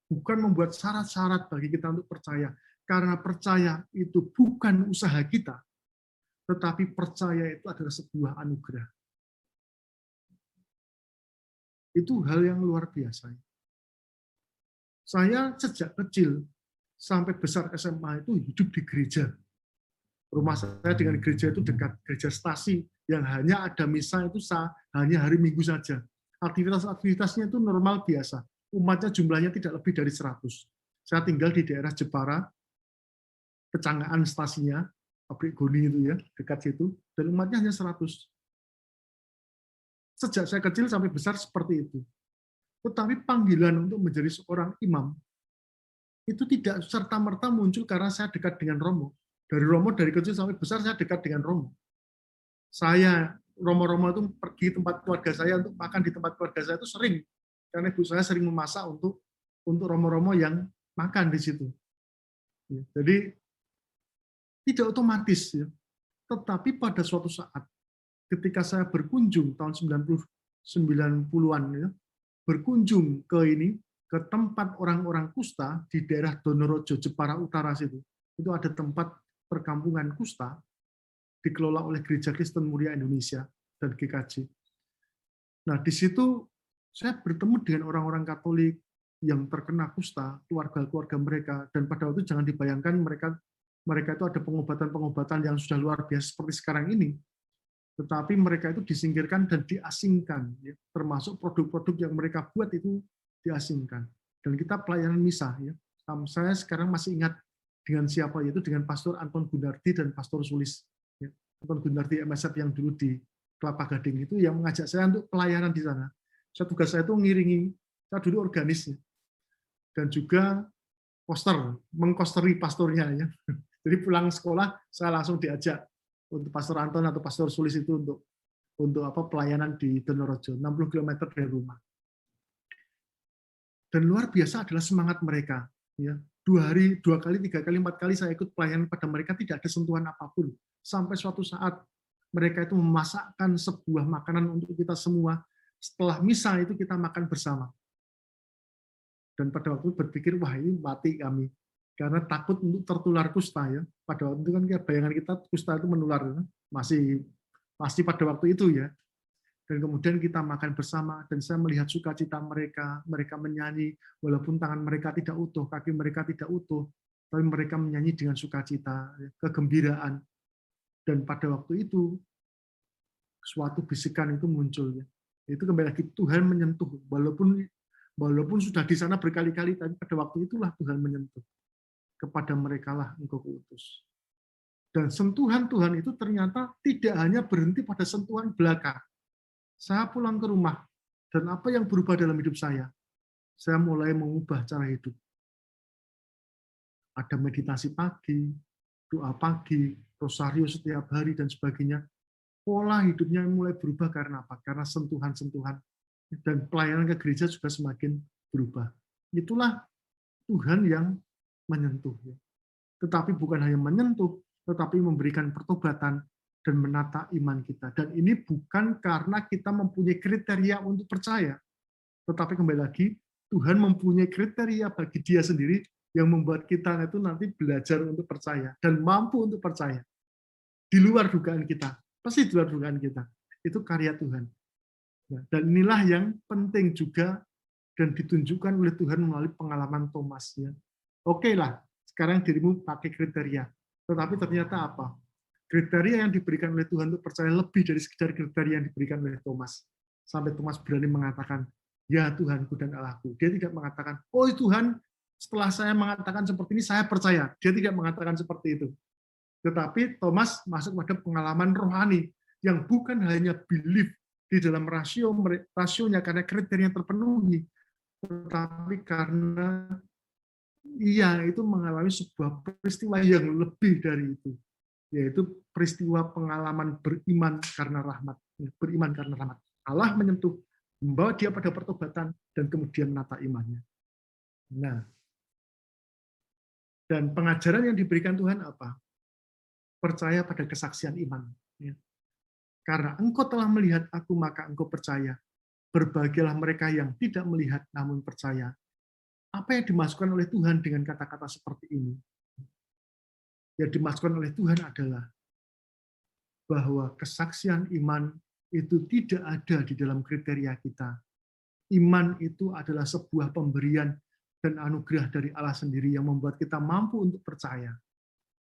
[SPEAKER 1] bukan membuat syarat-syarat bagi kita untuk percaya. Karena percaya itu bukan usaha kita, tetapi percaya itu adalah sebuah anugerah. Itu hal yang luar biasa. Saya sejak kecil sampai besar SMA itu hidup di gereja. Rumah saya dengan gereja itu dekat, gereja stasi yang hanya ada misa itu hanya hari Minggu saja. Aktivitas-aktivitasnya itu normal biasa. Umatnya jumlahnya tidak lebih dari 100. Saya tinggal di daerah Jepara, Pecanggaan stasinya, pabrik Goni itu ya, dekat situ, dan umatnya hanya 100. Sejak saya kecil sampai besar seperti itu. Tetapi panggilan untuk menjadi seorang imam itu tidak serta-merta muncul karena saya dekat dengan Romo. Dari Romo, dari kecil sampai besar saya dekat dengan Romo. Saya, Romo-Romo itu pergi tempat keluarga saya untuk makan di tempat keluarga saya itu sering. Karena ibu saya sering memasak untuk Romo-Romo yang makan di situ. Jadi tidak otomatis ya. Tetapi pada suatu saat ketika saya berkunjung tahun 90-an ya, berkunjung ke tempat orang-orang kusta di daerah Donorojo, Jepara Utara situ. Itu ada tempat perkampungan kusta dikelola oleh Gereja Kristen Mulia Indonesia dan GKJ. Nah, di situ saya bertemu dengan orang-orang Katolik yang terkena kusta, keluarga-keluarga mereka, dan pada waktu jangan dibayangkan mereka itu ada pengobatan-pengobatan yang sudah luar biasa seperti sekarang ini. Tetapi mereka itu disingkirkan dan diasingkan, ya, termasuk produk-produk yang mereka buat itu diasingkan. Dan kita pelayanan misa, ya. Saya sekarang masih ingat dengan siapa, yaitu dengan Pastor Anton Gunardi dan Pastor Sulis. Ya. Anton Gunardi MSF yang dulu di Kelapa Gading itu yang mengajak saya untuk pelayanan di sana. Tugas saya itu ngiringi, saya dulu organis, ya. Dan juga mengkosteri pastornya. Ya. Jadi pulang sekolah saya langsung diajak untuk Pastor Anton atau Pastor Sulis itu untuk pelayanan di Donorojo, 60 km dari rumah. Dan luar biasa adalah semangat mereka. Ya, 2 hari, 2 kali, 3 kali, 4 kali saya ikut pelayanan pada mereka tidak ada sentuhan apapun. Sampai suatu saat mereka itu memasakkan sebuah makanan untuk kita semua. Setelah misa itu kita makan bersama. Dan pada waktu itu berpikir, wah ini mati kami. Karena takut untuk tertular kusta. Ya. Pada waktu itu kan bayangan kita kusta itu menular. Ya. Masih pada waktu itu ya. Dan kemudian kita makan bersama, dan saya melihat sukacita mereka menyanyi, walaupun tangan mereka tidak utuh, kaki mereka tidak utuh, tapi mereka menyanyi dengan sukacita, kegembiraan. Dan pada waktu itu, suatu bisikan itu muncul. Ya. Itu kembali lagi Tuhan menyentuh, walaupun sudah di sana berkali-kali, tapi pada waktu itulah Tuhan menyentuh. Kepada merekalah engkau kuutus. Dan sentuhan Tuhan itu ternyata tidak hanya berhenti pada sentuhan belaka. Saya pulang ke rumah, dan apa yang berubah dalam hidup saya mulai mengubah cara hidup. Ada meditasi pagi, doa pagi, rosario setiap hari, dan sebagainya. Pola hidupnya mulai berubah karena apa? Karena sentuhan-sentuhan. Dan pelayanan ke gereja juga semakin berubah. Itulah Tuhan yang menyentuh. Tetapi bukan hanya menyentuh, tetapi memberikan pertobatan dan menata iman kita. Dan ini bukan karena kita mempunyai kriteria untuk percaya, tetapi kembali lagi, Tuhan mempunyai kriteria bagi Dia sendiri yang membuat kita itu nanti belajar untuk percaya dan mampu untuk percaya. Di luar dugaan kita, pasti di luar dugaan kita. Itu karya Tuhan. Dan inilah yang penting juga dan ditunjukkan oleh Tuhan melalui pengalaman Thomas. Oke lah, sekarang dirimu pakai kriteria. Tetapi ternyata apa? Kriteria yang diberikan oleh Tuhan untuk percaya lebih dari sekedar kriteria yang diberikan oleh Thomas. Sampai Thomas berani mengatakan, ya Tuhanku dan Allahku. Dia tidak mengatakan, oh Tuhan, setelah saya mengatakan seperti ini, saya percaya. Dia tidak mengatakan seperti itu. Tetapi Thomas masuk pada pengalaman rohani, yang bukan hanya belief di dalam rasionya karena kriteria yang terpenuhi, tetapi karena ia itu mengalami sebuah peristiwa yang lebih dari itu, yaitu peristiwa pengalaman beriman karena rahmat. Beriman karena rahmat. Allah menyentuh, membawa dia pada pertobatan, dan kemudian menata imannya. Nah, dan pengajaran yang diberikan Tuhan apa? Percaya pada kesaksian iman. Karena engkau telah melihat aku, maka engkau percaya. Berbahagialah mereka yang tidak melihat namun percaya. Apa yang dimasukkan oleh Tuhan dengan kata-kata seperti ini? Yang dimasukkan oleh Tuhan adalah bahwa kesaksian iman itu tidak ada di dalam kriteria kita. Iman itu adalah sebuah pemberian dan anugerah dari Allah sendiri yang membuat kita mampu untuk percaya.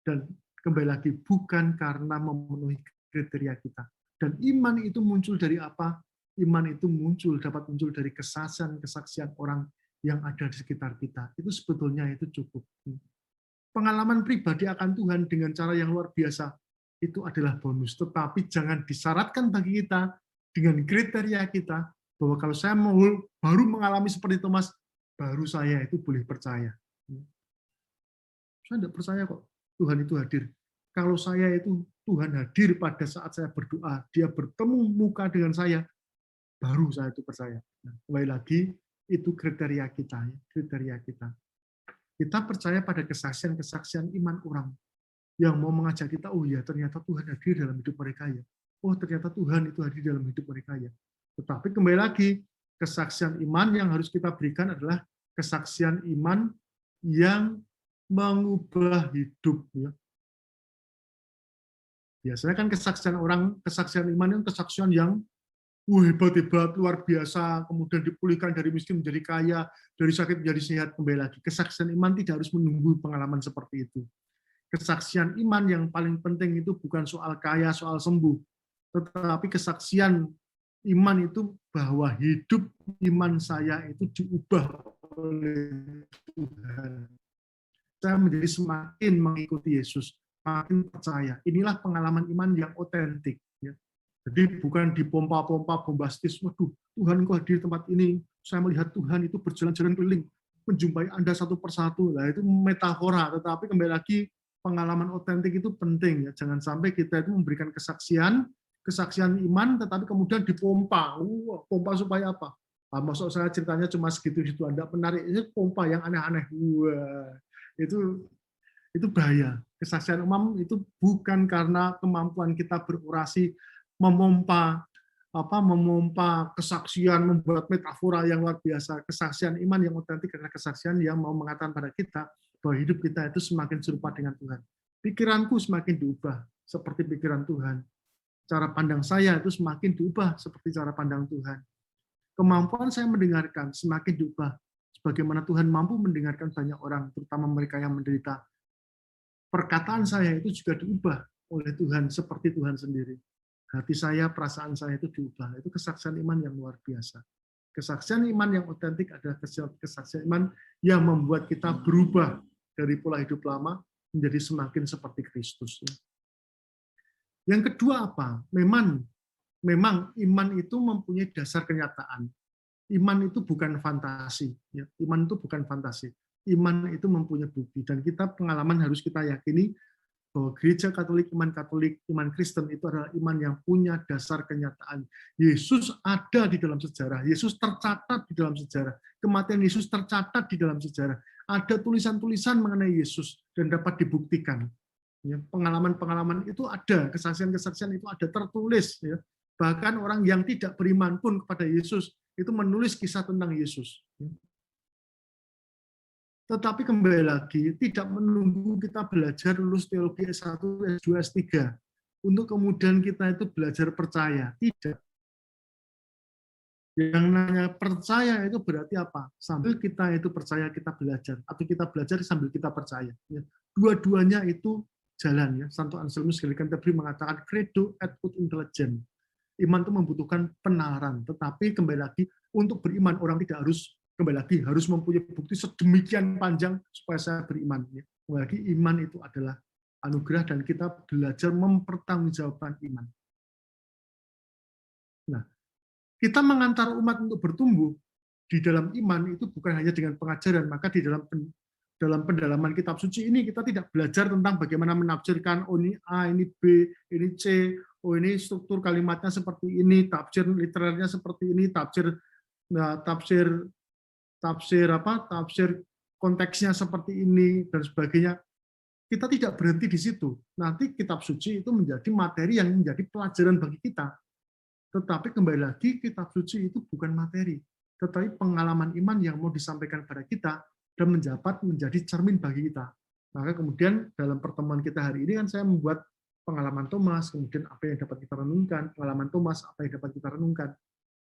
[SPEAKER 1] Dan kembali lagi, bukan karena memenuhi kriteria kita. Dan iman itu muncul dari apa? Iman itu dapat muncul dari kesaksian orang yang ada di sekitar kita. Itu sebetulnya itu cukup. Pengalaman pribadi akan Tuhan dengan cara yang luar biasa, itu adalah bonus. Tetapi jangan disyaratkan bagi kita dengan kriteria kita, bahwa kalau saya baru mengalami seperti Thomas, baru saya itu boleh percaya. Saya tidak percaya kok Tuhan itu hadir. Kalau saya itu Tuhan hadir pada saat saya berdoa, dia bertemu muka dengan saya, baru saya itu percaya. Nah, kembali lagi, itu kriteria kita. Kriteria kita. Kita percaya pada kesaksian-kesaksian iman orang yang mau mengajak kita, oh ya ternyata Tuhan hadir dalam hidup mereka ya. Oh ternyata Tuhan itu hadir dalam hidup mereka ya. Tetapi kembali lagi, kesaksian iman yang harus kita berikan adalah kesaksian iman yang mengubah hidup. Ya. Biasanya kan kesaksian iman itu kesaksian yang hebat-hebat, luar biasa, kemudian dipulihkan dari miskin menjadi kaya, dari sakit menjadi sehat, kembali lagi. Kesaksian iman tidak harus menunggu pengalaman seperti itu. Kesaksian iman yang paling penting itu bukan soal kaya, soal sembuh, tetapi kesaksian iman itu bahwa hidup iman saya itu diubah oleh Tuhan. Saya menjadi semakin mengikuti Yesus, semakin percaya. Inilah pengalaman iman yang otentik. Jadi bukan dipompa-pompa bombastis, waduh, Tuhan kok hadir di tempat ini, saya melihat Tuhan itu berjalan-jalan keliling, menjumpai Anda satu persatu. Nah, itu metafora, tetapi kembali lagi, pengalaman otentik itu penting. Ya. Jangan sampai kita itu memberikan kesaksian iman, tetapi kemudian dipompa. Pompa supaya apa? Maksud saya ceritanya cuma segitu-gitu, Anda menarik, ini pompa yang aneh-aneh. Itu bahaya. Kesaksian umum itu bukan karena kemampuan kita berorasi, memompa kesaksian, membuat metafora yang luar biasa. Kesaksian iman yang otentik adalah kesaksian yang mau mengatakan pada kita bahwa hidup kita itu semakin serupa dengan Tuhan. Pikiranku semakin diubah seperti pikiran Tuhan. Cara pandang saya itu semakin diubah seperti cara pandang Tuhan. Kemampuan saya mendengarkan semakin diubah sebagaimana Tuhan mampu mendengarkan banyak orang, terutama mereka yang menderita. Perkataan saya itu juga diubah oleh Tuhan seperti Tuhan sendiri. hati saya, perasaan saya itu diubah. Itu kesaksian iman yang luar biasa. Kesaksian iman yang otentik adalah kesaksian iman yang membuat kita berubah dari pola hidup lama menjadi semakin seperti Kristus. Yang kedua apa? Memang iman itu mempunyai dasar kenyataan. Iman itu bukan fantasi. Iman itu bukan fantasi. Iman itu mempunyai bukti. Dan kita pengalaman harus kita yakini bahwa gereja Katolik, iman Kristen itu adalah iman yang punya dasar kenyataan. Yesus ada di dalam sejarah. Yesus tercatat di dalam sejarah. Kematian Yesus tercatat di dalam sejarah. Ada tulisan-tulisan mengenai Yesus dan dapat dibuktikan. Pengalaman-pengalaman itu ada, kesaksian-kesaksian itu ada tertulis. Bahkan orang yang tidak beriman pun kepada Yesus itu menulis kisah tentang Yesus. Tetapi kembali lagi, tidak menunggu kita belajar lulus teologi S1, S2, S3, untuk kemudian kita itu belajar percaya. Tidak. Yang namanya percaya itu berarti apa? Sambil kita itu percaya, kita belajar. Atau kita belajar sambil kita percaya. Dua-duanya itu jalan. Santo Anselmus Gallican Canterbury mengatakan, credo et ut intelligent. Iman itu membutuhkan penalaran. Tetapi kembali lagi, untuk beriman orang tidak harus kembali lagi harus mempunyai bukti sedemikian panjang supaya saya beriman. Kembali lagi iman itu adalah anugerah dan kita belajar mempertanggungjawabkan iman. Nah, kita mengantar umat untuk bertumbuh di dalam iman itu bukan hanya dengan pengajaran, maka di dalam pendalaman kitab suci ini kita tidak belajar tentang bagaimana menafsirkan ini A, ini B, ini C, ini struktur kalimatnya seperti ini, tafsir literernya seperti ini, tafsir konteksnya seperti ini dan sebagainya. Kita tidak berhenti di situ. Nanti kitab suci itu menjadi materi yang menjadi pelajaran bagi kita. Tetapi kembali lagi kitab suci itu bukan materi, tetapi pengalaman iman yang mau disampaikan pada kita dan menjabat menjadi cermin bagi kita. Maka kemudian dalam pertemuan kita hari ini kan saya membuat pengalaman Thomas, kemudian apa yang dapat kita renungkan, pengalaman Thomas apa yang dapat kita renungkan.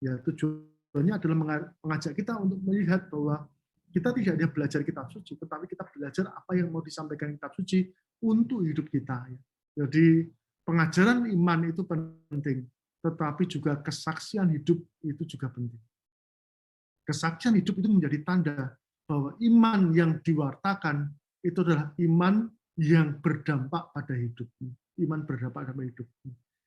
[SPEAKER 1] Ya tujuannya adalah mengajak kita untuk melihat bahwa kita tidak hanya belajar kitab suci, tetapi kita belajar apa yang mau disampaikan kitab suci untuk hidup kita. Jadi pengajaran iman itu penting, tetapi juga kesaksian hidup itu juga penting. Kesaksian hidup itu menjadi tanda bahwa iman yang diwartakan itu adalah iman yang berdampak pada hidup. Iman berdampak pada hidup.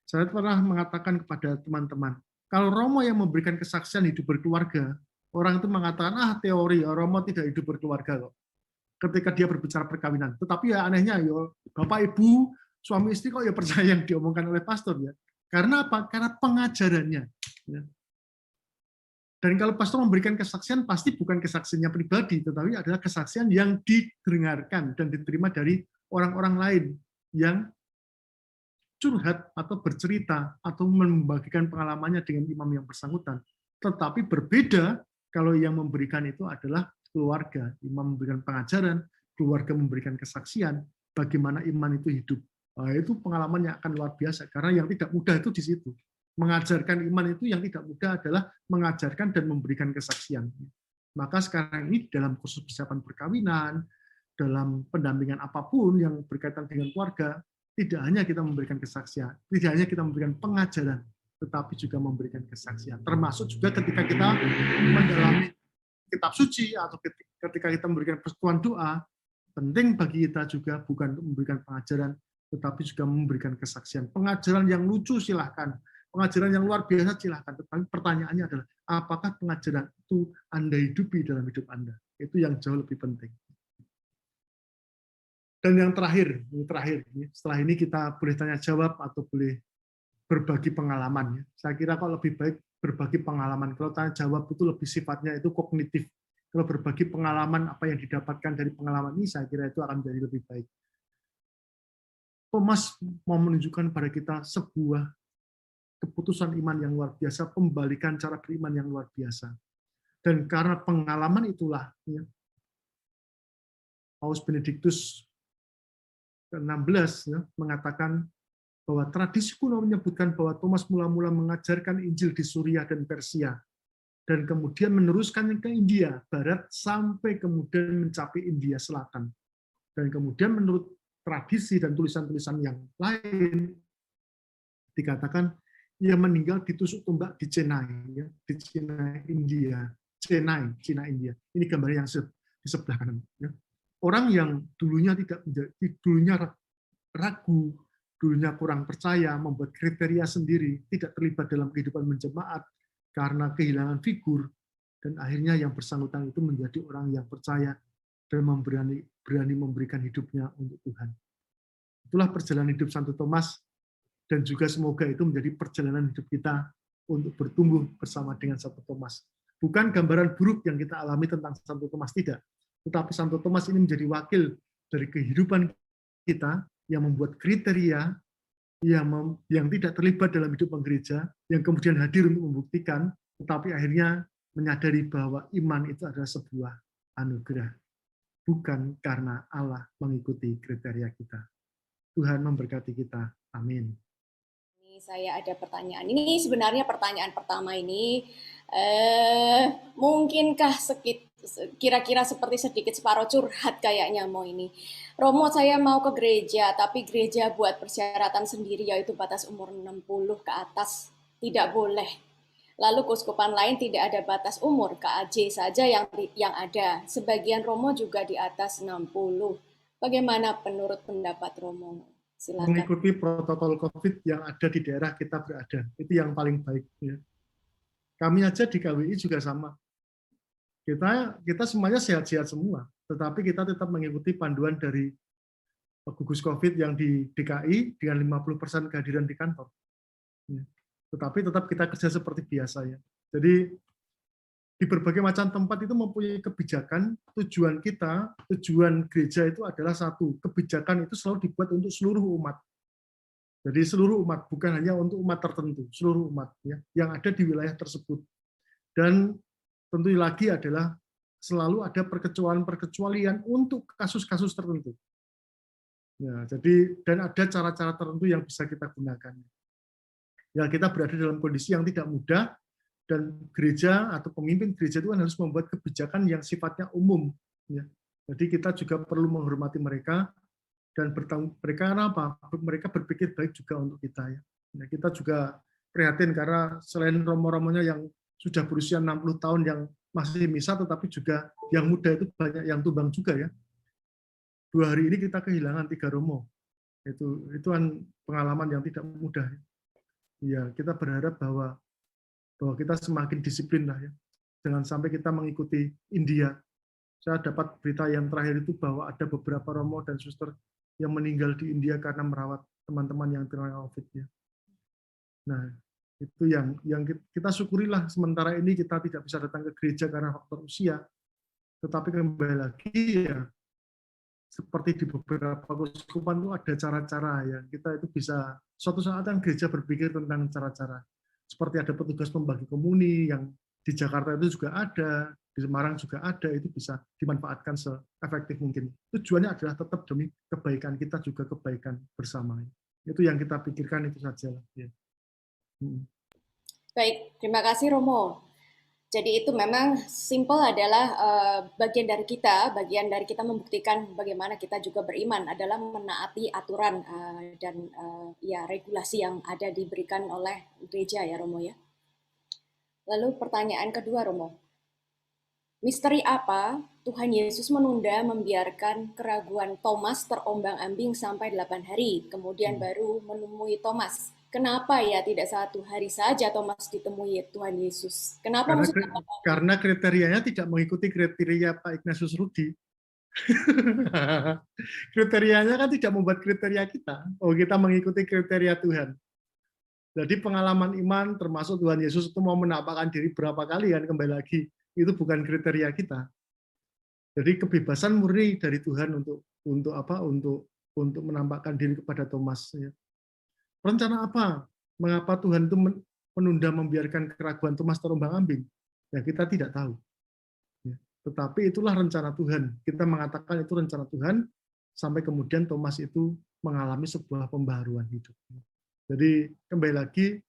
[SPEAKER 1] Saya pernah mengatakan kepada teman-teman, kalau Romo yang memberikan kesaksian hidup berkeluarga, orang itu mengatakan, teori, Romo tidak hidup berkeluarga kok. Ketika dia berbicara perkawinan. Tetapi ya anehnya, Bapak, Ibu, suami istri kok ya percaya yang diomongkan oleh pastor. Ya. Karena apa? Karena pengajarannya. Ya. Dan kalau pastor memberikan kesaksian, pasti bukan kesaksiannya pribadi, tetapi adalah kesaksian yang didengarkan dan diterima dari orang-orang lain yang curhat atau bercerita atau membagikan pengalamannya dengan imam yang bersangkutan. Tetapi berbeda kalau yang memberikan itu adalah keluarga. Imam memberikan pengajaran, keluarga memberikan kesaksian, bagaimana iman itu hidup. Itu pengalaman yang akan luar biasa, karena yang tidak mudah itu di situ. Mengajarkan iman itu yang tidak mudah adalah mengajarkan dan memberikan kesaksian. Maka sekarang ini dalam kursus persiapan perkawinan, dalam pendampingan apapun yang berkaitan dengan keluarga, tidak hanya kita memberikan kesaksian, tidak hanya kita memberikan pengajaran, tetapi juga memberikan kesaksian. Termasuk juga ketika kita mendalami kitab suci atau ketika kita memberikan persekutuan doa, penting bagi kita juga bukan untuk memberikan pengajaran, tetapi juga memberikan kesaksian. Pengajaran yang lucu silahkan, pengajaran yang luar biasa silahkan, tetapi pertanyaannya adalah apakah pengajaran itu Anda hidupi dalam hidup Anda? Itu yang jauh lebih penting. Dan yang terakhir, setelah ini kita boleh tanya jawab atau boleh berbagi pengalaman. Saya kira kalau lebih baik berbagi pengalaman. Kalau tanya jawab itu lebih sifatnya itu kognitif. Kalau berbagi pengalaman apa yang didapatkan dari pengalaman ini, saya kira itu akan menjadi lebih baik. Thomas mau menunjukkan pada kita sebuah keputusan iman yang luar biasa, pembalikan cara beriman yang luar biasa. Dan karena pengalaman itulah, Paus Benediktus ke-16 mengatakan bahwa tradisi kuno menyebutkan bahwa Thomas mula-mula mengajarkan Injil di Suriah dan Persia, dan kemudian meneruskannya ke India Barat sampai kemudian mencapai India Selatan. Dan kemudian menurut tradisi dan tulisan-tulisan yang lain, dikatakan yang meninggal ditusuk tombak di Chennai, ya, di Chennai, India. Chennai, Cina, India. Ini gambar yang di sebelah kanan. Ya. Orang yang dulunya dulunya ragu, dulunya kurang percaya, membuat kriteria sendiri, tidak terlibat dalam kehidupan menjemaat karena kehilangan figur, dan akhirnya yang bersangkutan itu menjadi orang yang percaya dan berani memberikan hidupnya untuk Tuhan. Itulah perjalanan hidup Santo Thomas, dan juga semoga itu menjadi perjalanan hidup kita untuk bertumbuh bersama dengan Santo Thomas. Bukan gambaran buruk yang kita alami tentang Santo Thomas, tidak. Tetapi Santo Thomas ini menjadi wakil dari kehidupan kita yang membuat kriteria yang tidak terlibat dalam hidup gereja, yang kemudian hadir untuk membuktikan, tetapi akhirnya menyadari bahwa iman itu adalah sebuah anugerah, bukan karena Allah mengikuti kriteria kita. Tuhan memberkati kita. Amin.
[SPEAKER 2] Saya ada pertanyaan. Ini sebenarnya pertanyaan pertama ini, mungkinkah kira-kira seperti sedikit separuh curhat kayaknya mau ini. Romo, saya mau ke gereja, tapi gereja buat persyaratan sendiri, yaitu batas umur 60 ke atas tidak boleh. Lalu keuskupan lain tidak ada batas umur, KAJ saja yang ada. Sebagian Romo juga di atas 60. Bagaimana menurut pendapat Romo? Silakan.
[SPEAKER 1] Mengikuti protokol COVID yang ada di daerah kita berada. Itu yang paling baik. Ya. Kami aja di KWI juga sama. Kita semuanya sehat-sehat semua, tetapi kita tetap mengikuti panduan dari gugus COVID yang di DKI dengan 50% kehadiran di kantor. Ya. Tetapi tetap kita kerja seperti biasa. Ya. Jadi di berbagai macam tempat itu mempunyai kebijakan, tujuan gereja itu adalah satu, kebijakan itu selalu dibuat untuk seluruh umat. Jadi seluruh umat, bukan hanya untuk umat tertentu, seluruh umat ya, yang ada di wilayah tersebut. Dan tentu lagi adalah selalu ada perkecualian untuk kasus-kasus tertentu. Ya, jadi dan ada cara-cara tertentu yang bisa kita gunakan. Ya, kita berada dalam kondisi yang tidak mudah, dan gereja atau pemimpin gereja itu kan harus membuat kebijakan yang sifatnya umum. Ya. Jadi kita juga perlu menghormati mereka dan mereka apa? Mereka berpikir baik juga untuk kita. Ya. Nah, kita juga prihatin karena selain romo-romonya yang sudah berusia 60 tahun yang masih misa, tetapi juga yang muda itu banyak yang tumbang juga ya. 2 hari ini kita kehilangan 3 romo. Itu kan pengalaman yang tidak mudah. Ya, kita berharap bahwa kita semakin disiplin lah ya. Jangan sampai kita mengikuti India. Saya dapat berita yang terakhir itu bahwa ada beberapa romo dan suster yang meninggal di India karena merawat teman-teman yang terkena COVID. Ya. Nah, itu yang kita syukurilah sementara ini kita tidak bisa datang ke gereja karena faktor usia. Tetapi kembali lagi ya, seperti di beberapa keuskupan itu ada cara-cara yang kita itu bisa, suatu saat kan gereja berpikir tentang cara-cara. Seperti ada petugas pembagi komuni yang di Jakarta itu juga ada, di Semarang juga ada, itu bisa dimanfaatkan seefektif mungkin. Tujuannya adalah tetap demi kebaikan kita juga kebaikan bersama. Itu yang kita pikirkan itu saja. Ya.
[SPEAKER 2] Baik, terima kasih Romo. Jadi itu memang simple adalah bagian dari kita membuktikan bagaimana kita juga beriman adalah menaati aturan dan ya regulasi yang ada diberikan oleh gereja ya Romo ya. Lalu pertanyaan kedua Romo, misteri apa Tuhan Yesus menunda membiarkan keraguan Thomas terombang-ambing sampai 8 hari, kemudian baru menemui Thomas? Kenapa ya tidak 1 hari saja Thomas ditemui Tuhan Yesus? Kenapa
[SPEAKER 1] karena kriterianya tidak mengikuti kriteria Pak Ignatius Rudi. Kriterianya kan tidak membuat kriteria kita. Oh, kita mengikuti kriteria Tuhan. Jadi pengalaman iman termasuk Tuhan Yesus itu mau menampakkan diri berapa kali kan, kembali lagi itu bukan kriteria kita. Jadi kebebasan murni dari Tuhan untuk menampakkan diri kepada Thomas. Ya. Rencana apa? Mengapa Tuhan itu menunda membiarkan keraguan Thomas terombang-ambing? Ya kita tidak tahu. Ya. Tetapi itulah rencana Tuhan. Kita mengatakan itu rencana Tuhan sampai kemudian Thomas itu mengalami sebuah pembaharuan hidup. Jadi kembali lagi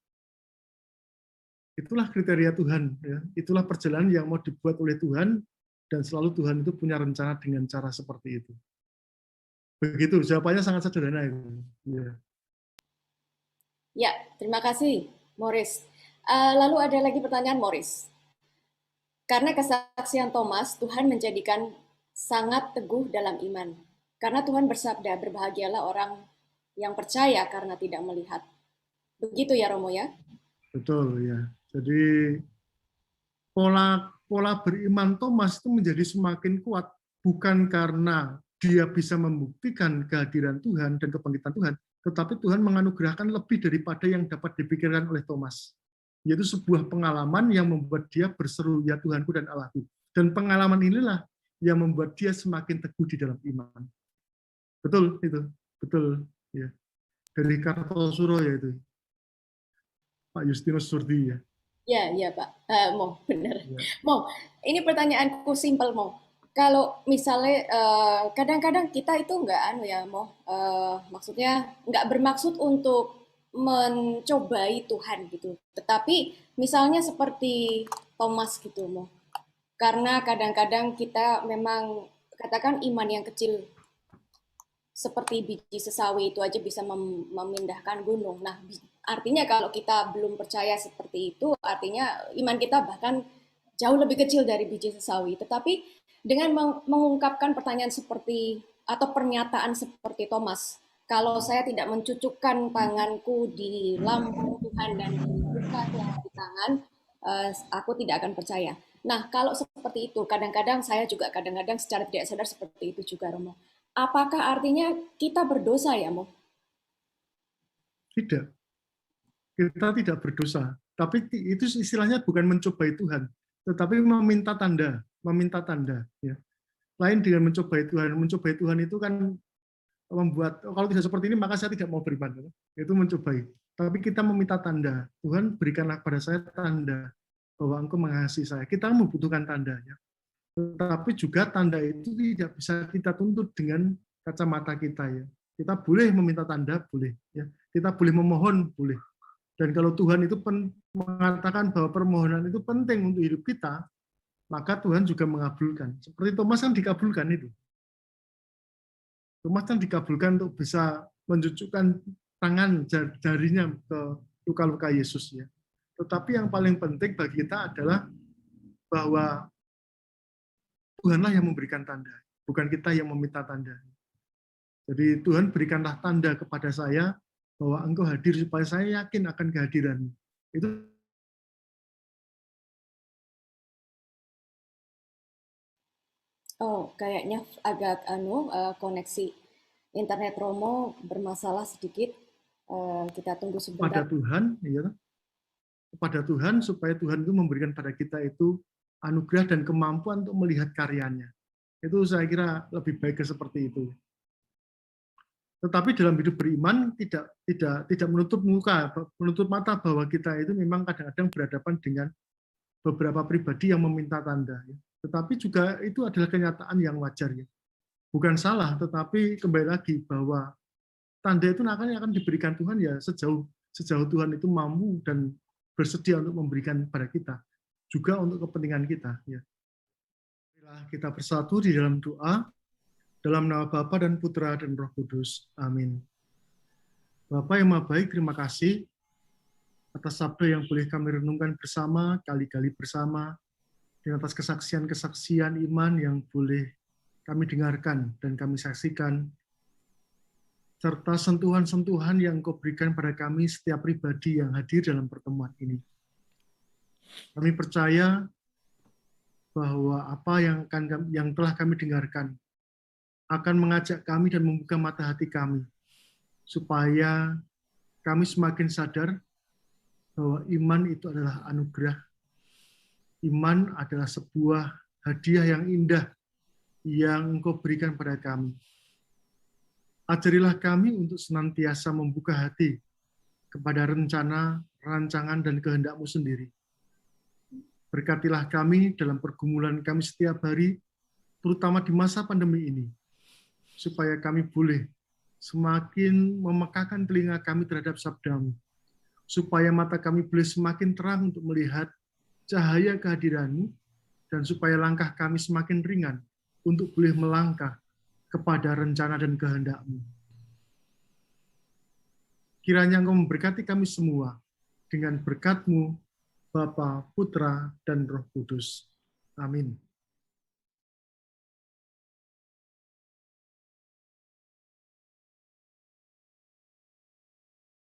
[SPEAKER 1] itulah kriteria Tuhan. Ya. Itulah perjalanan yang mau dibuat oleh Tuhan dan selalu Tuhan itu punya rencana dengan cara seperti itu. Begitu jawabannya sangat sederhana itu. Ya.
[SPEAKER 2] Ya, terima kasih Morris. Lalu ada lagi pertanyaan Morris. Karena kesaksian Thomas, Tuhan menjadikan sangat teguh dalam iman. Karena Tuhan bersabda, berbahagialah orang yang percaya karena tidak melihat. Begitu ya Romo ya?
[SPEAKER 1] Betul ya. Jadi pola pola beriman Thomas itu menjadi semakin kuat bukan karena dia bisa membuktikan kehadiran Tuhan dan kebangkitan Tuhan, tetapi Tuhan menganugerahkan lebih daripada yang dapat dipikirkan oleh Thomas. Yaitu sebuah pengalaman yang membuat dia berseru, ya Tuhanku dan Allahku. Dan pengalaman inilah yang membuat dia semakin teguh di dalam iman. Betul itu, betul ya. Dari Kartosuro ya itu, Pak Justinus Surdi ya.
[SPEAKER 2] Ya Pak. Mo, benar.
[SPEAKER 1] Ya.
[SPEAKER 2] Mo, ini pertanyaanku simpel Mo. Kalau misalnya kadang-kadang kita itu nggak Mo, maksudnya nggak bermaksud untuk mencobai Tuhan gitu. Tetapi misalnya seperti Thomas gitu Mo. Karena kadang-kadang kita memang katakan iman yang kecil seperti biji sesawi itu aja bisa memindahkan gunung. Nah, artinya kalau kita belum percaya seperti itu, artinya iman kita bahkan jauh lebih kecil dari biji sesawi. Tetapi dengan mengungkapkan pertanyaan seperti atau pernyataan seperti Thomas, kalau saya tidak mencucukkan tanganku di lambung Tuhan dan di luka Tuhan di tangan, aku tidak akan percaya. Nah, kalau seperti itu, kadang-kadang saya juga kadang-kadang secara tidak sadar seperti itu juga, Romo. Apakah artinya kita berdosa ya, Mo?
[SPEAKER 1] Tidak, kita tidak berdosa. Tapi itu istilahnya bukan mencobai Tuhan, tetapi meminta tanda, meminta tanda. Ya. Lain dengan mencobai Tuhan. Mencobai Tuhan itu kan membuat, kalau tidak seperti ini maka saya tidak mau beriman. Itu mencobai. Tapi kita meminta tanda. Tuhan berikanlah pada saya tanda bahwa Engkau mengasihi saya. Kita membutuhkan tandanya. Tetapi juga tanda itu tidak bisa kita tuntut dengan kacamata kita ya. Kita boleh meminta tanda, boleh ya. Kita boleh memohon, boleh. Dan kalau Tuhan itu mengatakan bahwa permohonan itu penting untuk hidup kita, maka Tuhan juga mengabulkan. Seperti Thomas kan dikabulkan itu. Thomas kan dikabulkan untuk bisa mencucukkan tangan jarinya ke luka-luka Yesus ya. Tetapi yang paling penting bagi kita adalah bahwa Tuhanlah yang memberikan tanda, bukan kita yang meminta tanda. Jadi Tuhan berikanlah tanda kepada saya bahwa Engkau hadir supaya saya yakin akan kehadiran-Mu. Itu
[SPEAKER 2] Oh, kayaknya agak koneksi internet Romo bermasalah sedikit. Kita tunggu
[SPEAKER 1] pada
[SPEAKER 2] sebentar.
[SPEAKER 1] Tuhan, ya, kepada Tuhan supaya Tuhan itu memberikan pada kita itu anugerah dan kemampuan untuk melihat karyanya. Itu saya kira lebih baik seperti itu. Tetapi dalam hidup beriman tidak menutup muka, menutup mata bahwa kita itu memang kadang-kadang berhadapan dengan beberapa pribadi yang meminta tanda. Tetapi juga itu adalah kenyataan yang wajar ya. Bukan salah, tetapi kembali lagi bahwa tanda itu akan diberikan Tuhan ya sejauh Tuhan itu mampu dan bersedia untuk memberikan pada kita, juga untuk kepentingan kita. Ya. Kita bersatu di dalam doa, dalam nama Bapa dan Putra dan Roh Kudus. Amin. Bapa yang Maha Baik, terima kasih atas sabda yang boleh kami renungkan bersama, kali-kali bersama, dan atas kesaksian-kesaksian iman yang boleh kami dengarkan dan kami saksikan, serta sentuhan-sentuhan yang Kau berikan pada kami setiap pribadi yang hadir dalam pertemuan ini. Kami percaya bahwa apa yang telah kami dengarkan akan mengajak kami dan membuka mata hati kami, supaya kami semakin sadar bahwa iman itu adalah anugerah. Iman adalah sebuah hadiah yang indah yang Engkau berikan pada kami. Ajarilah kami untuk senantiasa membuka hati kepada rencana, rancangan, dan kehendak-Mu sendiri. Berkatilah kami dalam pergumulan kami setiap hari, terutama di masa pandemi ini, supaya kami boleh semakin memekakan telinga kami terhadap sabda-Mu, supaya mata kami boleh semakin terang untuk melihat cahaya kehadiran-Mu, dan supaya langkah kami semakin ringan untuk boleh melangkah kepada rencana dan kehendak-Mu. Kiranya Engkau memberkati kami semua, dengan berkat-Mu, Bapa, Putra, dan Roh Kudus. Amin.